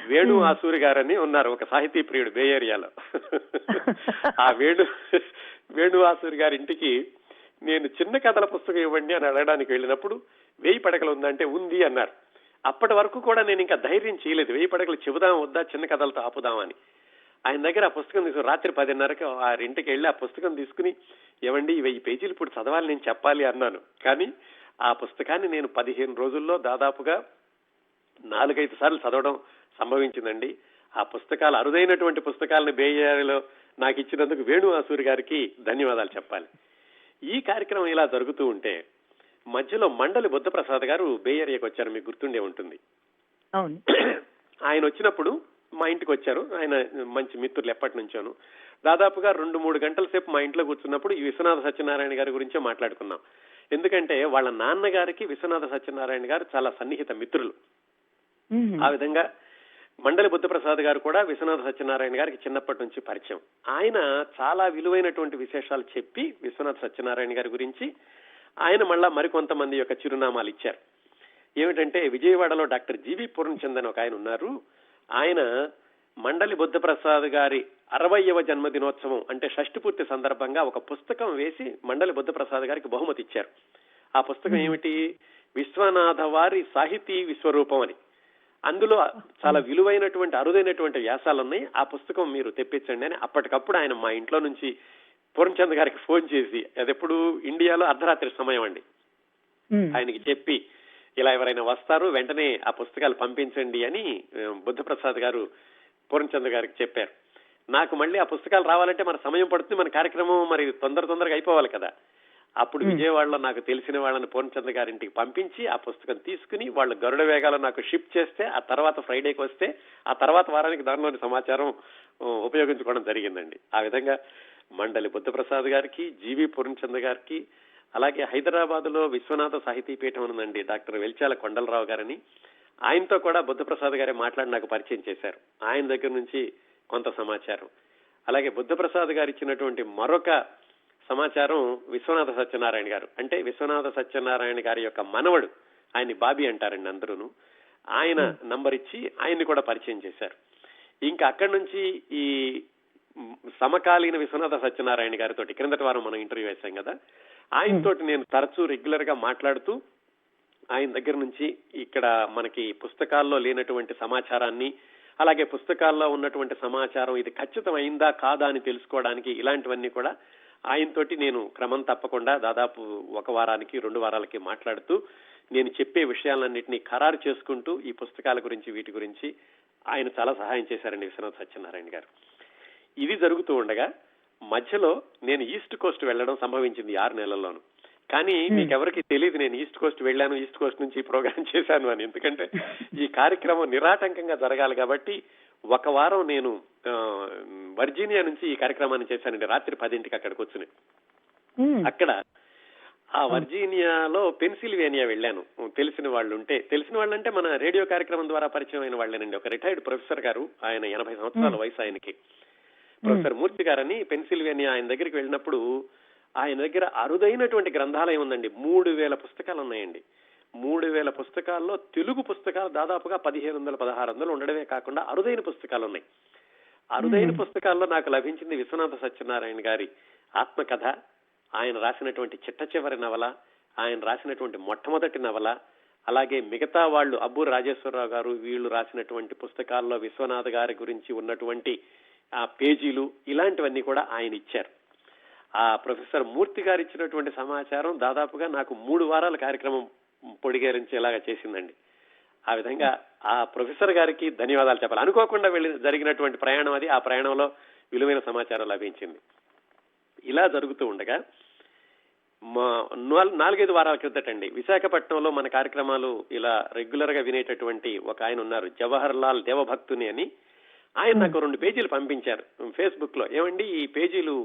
వేణు ఆసూరి గారని ఉన్నారు, ఒక సాహితీ ప్రియుడు బే ఏరియాలో. ఆ వేణు ఆసూరి గారి ఇంటికి నేను చిన్న కథల పుస్తకం ఇవ్వండి అని అడగడానికి వెళ్ళినప్పుడు వేయి పడగలు ఉందంటే ఉంది అన్నారు. అప్పటి వరకు కూడా నేను ఇంకా ధైర్యం చేయలేదు, వేయి పడగలు చెబుదాం వద్దా, చిన్న కథలతో ఆపుదామని. ఆయన దగ్గర ఆ పుస్తకం తీసుకుని రాత్రి 10:30కి ఆ ఇంటికి వెళ్ళి ఆ పుస్తకం తీసుకుని, ఏమండి 1000 పేజీలు ఇప్పుడు చదవాలి, నేను చెప్పాలి అన్నాను. కానీ ఆ పుస్తకాన్ని నేను 15 రోజుల్లో దాదాపుగా 4-5 సార్లు చదవడం సంభవించిందండి. ఆ పుస్తకాలు అరుదైనటువంటి పుస్తకాలను బే ఏరియాలో నాకు ఇచ్చినందుకు వేణు ఆసూరి గారికి ధన్యవాదాలు చెప్పాలి. ఈ కార్యక్రమం ఇలా జరుగుతూ ఉంటే మధ్యలో మండలి బుద్ధప్రసాద్ గారు బే ఏరియాకి వచ్చారు, మీకు గుర్తుండే ఉంటుంది. ఆయన వచ్చినప్పుడు మా ఇంటికి వచ్చారు. ఆయన మంచి మిత్రులు ఎప్పటి నుంచోను. దాదాపుగా 2-3 గంటల సేపు మా ఇంట్లో కూర్చున్నప్పుడు ఈ విశ్వనాథ సత్యనారాయణ గారి గురించే మాట్లాడుకున్నాం. ఎందుకంటే వాళ్ళ నాన్నగారికి విశ్వనాథ సత్యనారాయణ గారు చాలా సన్నిహిత మిత్రులు. ఆ విధంగా మండలి బుద్ధప్రసాద్ గారు కూడా విశ్వనాథ సత్యనారాయణ గారికి చిన్నప్పటి నుంచి పరిచయం. ఆయన చాలా విలువైనటువంటి విశేషాలు చెప్పి విశ్వనాథ సత్యనారాయణ గారి గురించి ఆయన మళ్ళా మరికొంతమంది యొక్క చిరునామాలు ఇచ్చారు. ఏమిటంటే విజయవాడలో డాక్టర్ జీవి పూర్ణచంద్ అని ఒక ఆయన ఉన్నారు. ఆయన మండలి బుద్ధప్రసాద్ గారి 60వ జన్మదినోత్సవం అంటే షష్ఠి పూర్తి సందర్భంగా ఒక పుస్తకం వేసి మండలి బుద్ధప్రసాద్ గారికి బహుమతి ఇచ్చారు. ఆ పుస్తకం ఏమిటి? విశ్వనాథ వారి సాహితీ విశ్వరూపం అని. అందులో చాలా విలువైనటువంటి అరుదైనటువంటి వ్యాసాలు ఉన్నాయి, ఆ పుస్తకం మీరు తెప్పించండి అని అప్పటికప్పుడు ఆయన మా ఇంట్లో నుంచి పూర్ణచంద్ గారికి ఫోన్ చేసి, అది ఎప్పుడు ఇండియాలో అర్ధరాత్రి సమయం అండి, ఆయనకి చెప్పి ఇలా ఎవరైనా వస్తారు వెంటనే ఆ పుస్తకాలు పంపించండి అని బుద్ధప్రసాద్ గారు పూర్ణచంద్ గారికి చెప్పారు. నాకు మళ్ళీ ఆ పుస్తకాలు రావాలంటే మన సమయం పడుతుంది, మన కార్యక్రమం మరి తొందరగా అయిపోవాలి కదా. అప్పుడు విజయవాడలో నాకు తెలిసిన వాళ్ళని పూర్ణచంద్ గారింటికి పంపించి ఆ పుస్తకం తీసుకుని వాళ్ళు గరుడ వేగాలో నాకు షిప్ చేస్తే, ఆ తర్వాత ఫ్రైడేకి వస్తే, ఆ తర్వాత వారానికి దానిలోని సమాచారం ఉపయోగించుకోవడం జరిగిందండి. ఆ విధంగా మండలి బుద్ధప్రసాద్ గారికి, జీవి పూర్ణచంద్ గారికి, అలాగే హైదరాబాద్ లో విశ్వనాథ సాహితీ పీఠం ఉందండి డాక్టర్ వెల్చాల కొండలరావు గారని, ఆయనతో కూడా బుద్ధప్రసాద్ గారే మాట్లాడి నాకు పరిచయం చేశారు. ఆయన దగ్గర నుంచి కొంత సమాచారం, అలాగే బుద్ధప్రసాద్ గారు ఇచ్చినటువంటి మరొక సమాచారం విశ్వనాథ సత్యనారాయణ గారు, అంటే విశ్వనాథ సత్యనారాయణ గారి యొక్క మనవడు, ఆయన్ని బాబీ అంటారండి అందరూను, ఆయన నంబర్ ఇచ్చి ఆయన్ని కూడా పరిచయం చేశారు. ఇంకా అక్కడి నుంచి ఈ సమకాలీన విశ్వనాథ సత్యనారాయణ గారితో క్రిందటి వారం మనం ఇంటర్వ్యూ వేశాం కదా, ఆయనతోటి నేను తరచూ రెగ్యులర్ గా మాట్లాడుతూ ఆయన దగ్గర నుంచి ఇక్కడ మనకి పుస్తకాల్లో లేనటువంటి సమాచారాన్ని, అలాగే పుస్తకాల్లో ఉన్నటువంటి సమాచారం ఇది ఖచ్చితం అయిందా కాదా అని తెలుసుకోవడానికి ఇలాంటివన్నీ కూడా ఆయనతోటి నేను క్రమం తప్పకుండా దాదాపు 1 వారానికి 2 వారాలకి మాట్లాడుతూ నేను చెప్పే విషయాలన్నింటినీ ఖరారు చేసుకుంటూ ఈ పుస్తకాల గురించి వీటి గురించి ఆయన చాలా సహాయం చేశారండి విశ్వనాథ సత్యనారాయణ గారు. ఇది జరుగుతూ ఉండగా మధ్యలో నేను ఈస్ట్ కోస్ట్ వెళ్ళడం సంభవించింది 6 నెలల్లోనూ. కానీ మీకెవరికి తెలియదు నేను ఈస్ట్ కోస్ట్ వెళ్ళాను, ఈస్ట్ కోస్ట్ నుంచి ఈ ప్రోగ్రాం చేశాను అని. ఎందుకంటే ఈ కార్యక్రమం నిరాటంకంగా జరగాలి కాబట్టి 1 వారం నేను వర్జీనియా నుంచి ఈ కార్యక్రమాన్ని చేశానండి. రాత్రి 10ంటికి అక్కడికి వచ్చి అక్కడ ఆ వర్జీనియాలో పెన్సిల్వేనియా వెళ్ళాను. తెలిసిన వాళ్ళంటే మన రేడియో కార్యక్రమం ద్వారా పరిచయం అయిన వాళ్ళేనండి. ఒక రిటైర్డ్ ప్రొఫెసర్ గారు, ఆయన 80 సంవత్సరాల వయసు ఆయనకి, ప్రొఫెసర్ మూర్తి గారని పెన్సిల్వేనియా. ఆయన దగ్గరికి వెళ్ళినప్పుడు ఆయన దగ్గర అరుదైనటువంటి గ్రంథాలయం ఉందండి. 3000 పుస్తకాలు ఉన్నాయండి. 3000 పుస్తకాల్లో తెలుగు పుస్తకాలు దాదాపుగా 1500-1600 ఉండడమే కాకుండా అరుదైన పుస్తకాలు ఉన్నాయి. అరుదైన పుస్తకాల్లో నాకు లభించింది విశ్వనాథ సత్యనారాయణ గారి ఆత్మకథ, ఆయన రాసినటువంటి చిట్ట చివరి నవల, ఆయన రాసినటువంటి మొట్టమొదటి నవల, అలాగే మిగతా వాళ్ళు అబ్బూరు రాజేశ్వరరావు గారు వీళ్ళు రాసినటువంటి పుస్తకాల్లో విశ్వనాథ గారి గురించి ఉన్నటువంటి ఆ పేజీలు, ఇలాంటివన్నీ కూడా ఆయన ఇచ్చారు. ఆ ప్రొఫెసర్ మూర్తి గారు ఇచ్చినటువంటి సమాచారం దాదాపుగా నాకు 3 వారాల కార్యక్రమం పొడిగేరించేలాగా చేసిందండి. ఆ విధంగా ఆ ప్రొఫెసర్ గారికి ధన్యవాదాలు చెప్పాలి. అనుకోకుండా జరిగినటువంటి ప్రయాణం అది. ఆ ప్రయాణంలో విలువైన సమాచారం లభించింది. ఇలా జరుగుతూ ఉండగా 4-5 వారాల క్రితటండి విశాఖపట్నంలో మన కార్యక్రమాలు ఇలా రెగ్యులర్ గా వినేటటువంటి ఒక ఆయన ఉన్నారు, జవహర్ లాల్ దేవభక్తుని అని. ఆయన నాకు 2 పేజీలు పంపించారు ఫేస్బుక్ లో. ఏమండి, ఈ పేజీలు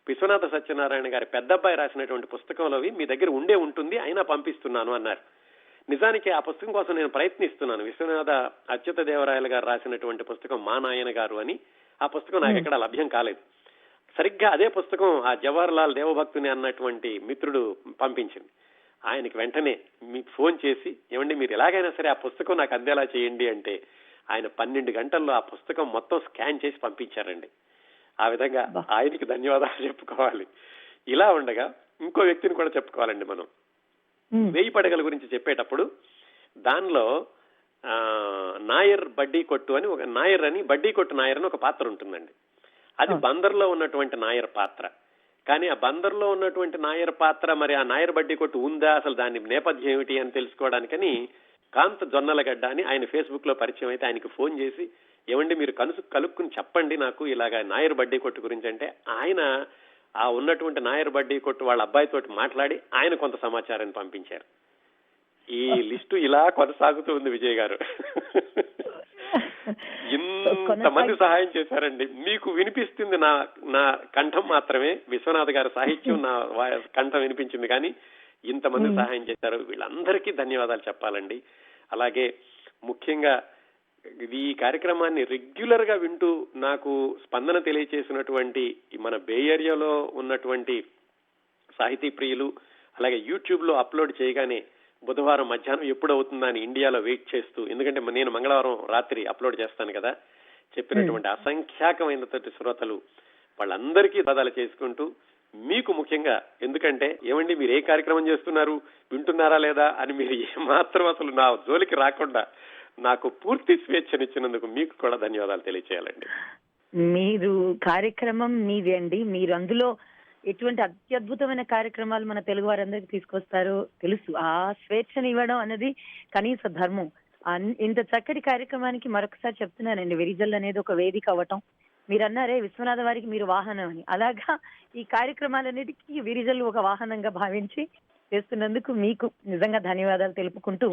విశ్వనాథ సత్యనారాయణ గారి పెద్దబ్బాయి రాసినటువంటి పుస్తకంలోవి మీ దగ్గర ఉంటుంది, అయినా పంపిస్తున్నాను అన్నారు. నిజానికి ఆ పుస్తకం కోసం నేను ప్రయత్నిస్తున్నాను. విశ్వనాథ అచ్యుత దేవరాయలు గారు రాసినటువంటి పుస్తకం మా నాయన గారు అని. ఆ పుస్తకం నాకు ఎక్కడ లభ్యం కాలేదు. సరిగ్గా అదే పుస్తకం ఆ జవహర్ లాల్ దేవభక్తుని అన్నటువంటి మిత్రుడు పంపించింది. ఆయనకి వెంటనే మీకు ఫోన్ చేసి, ఏమండి మీరు ఎలాగైనా సరే ఆ పుస్తకం నాకు అందేలా చేయండి అంటే ఆయన 12 గంటల్లో ఆ పుస్తకం మొత్తం స్కాన్ చేసి పంపించారండి. ఆ విధంగా ఆయనకి ధన్యవాదాలు చెప్పుకోవాలి. ఇలా ఉండగా ఇంకో వ్యక్తిని కూడా చెప్పుకోవాలండి మనం. 1000 పడగల గురించి చెప్పేటప్పుడు దానిలో నాయర్ బడ్డీ కొట్టు అని ఒక నాయర్ అని, బడ్డీ కొట్టు నాయర్ అని ఒక పాత్ర ఉంటుందండి. అది బందర్లో ఉన్నటువంటి నాయర్ పాత్ర. కానీ ఆ బందర్లో ఉన్నటువంటి నాయర్ పాత్ర మరి ఆ నాయర్ బడ్డీ కొట్టు ఉందా, అసలు దాని నేపథ్యం ఏమిటి అని తెలుసుకోవడానికని కాంత్ జొన్నలగడ్డ అని ఆయన ఫేస్బుక్ లో పరిచయం అయితే ఆయనకి ఫోన్ చేసి, ఏమండి మీరు కలుక్కుని చెప్పండి నాకు ఇలాగా నాయర్ బడ్డీ కొట్టు గురించి అంటే, ఆయన ఆ ఉన్నటువంటి నాయర్ బడ్డీ కొట్టు వాళ్ళ అబ్బాయితోటి మాట్లాడి ఆయన కొంత సమాచారాన్ని పంపించారు. ఈ లిస్టు ఇలా కొనసాగుతూ ఉంది విజయ్ గారు. ఇంతమంది సహాయం చేశారండి. మీకు వినిపిస్తుంది నా కంఠం మాత్రమే, విశ్వనాథ్ గారి సాహిత్యం నా కంఠం వినిపించింది, కానీ ఇంతమంది సహాయం చేశారు. వీళ్ళందరికీ ధన్యవాదాలు చెప్పాలండి. అలాగే ముఖ్యంగా ఈ కార్యక్రమాన్ని రెగ్యులర్ గా వింటూ నాకు స్పందన తెలియచేసినటువంటి మన బే ఏరియాలో ఉన్నటువంటి సాహితీ ప్రియులు, అలాగే యూట్యూబ్ లో అప్లోడ్ చేయగానే బుధవారం మధ్యాహ్నం ఎప్పుడు అవుతుందా అని ఇండియాలో వెయిట్ చేస్తూ, ఎందుకంటే నేను మంగళవారం రాత్రి అప్లోడ్ చేస్తాను కదా, చెప్పినటువంటి అసంఖ్యాకమైనటువంటి శ్రోతలు వాళ్ళందరికీ ధన్యవాదాలు చేసుకుంటూ, మీకు ముఖ్యంగా ఎందుకంటే ఏమండి మీరు ఏ కార్యక్రమం చేస్తున్నారు, వింటున్నారా లేదా అని మీరు ఏమాత్రం అసలు నా జోలికి రాకుండా నాకు పూర్తి స్వేచ్ఛనిచ్చినందుకు మీకు కూడా ధన్యవాదాలు తెలియచేయాలండి. మీరు కార్యక్రమం మీది అండి. మీరు అందులో ఎటువంటి అత్యద్భుతమైన కార్యక్రమాలు మన తెలుగు వారందరికీ తీసుకొస్తారో తెలుసు. ఆ స్వేచ్ఛను ఇవ్వడం అనేది కనీస ధర్మం. ఇంత చక్కటి కార్యక్రమానికి మరొకసారి చెప్తున్నానండి, వెరిజల్ అనేది ఒక వేదిక అవ్వటం. మీరు అన్నారే విశ్వనాథ వారికి మీరు వాహనం అని, అలాగా ఈ కార్యక్రమాలన్నిటికీ విరిజల్ ఒక వాహనంగా భావించి చేస్తున్నందుకు మీకు నిజంగా ధన్యవాదాలు తెలుపుకుంటూ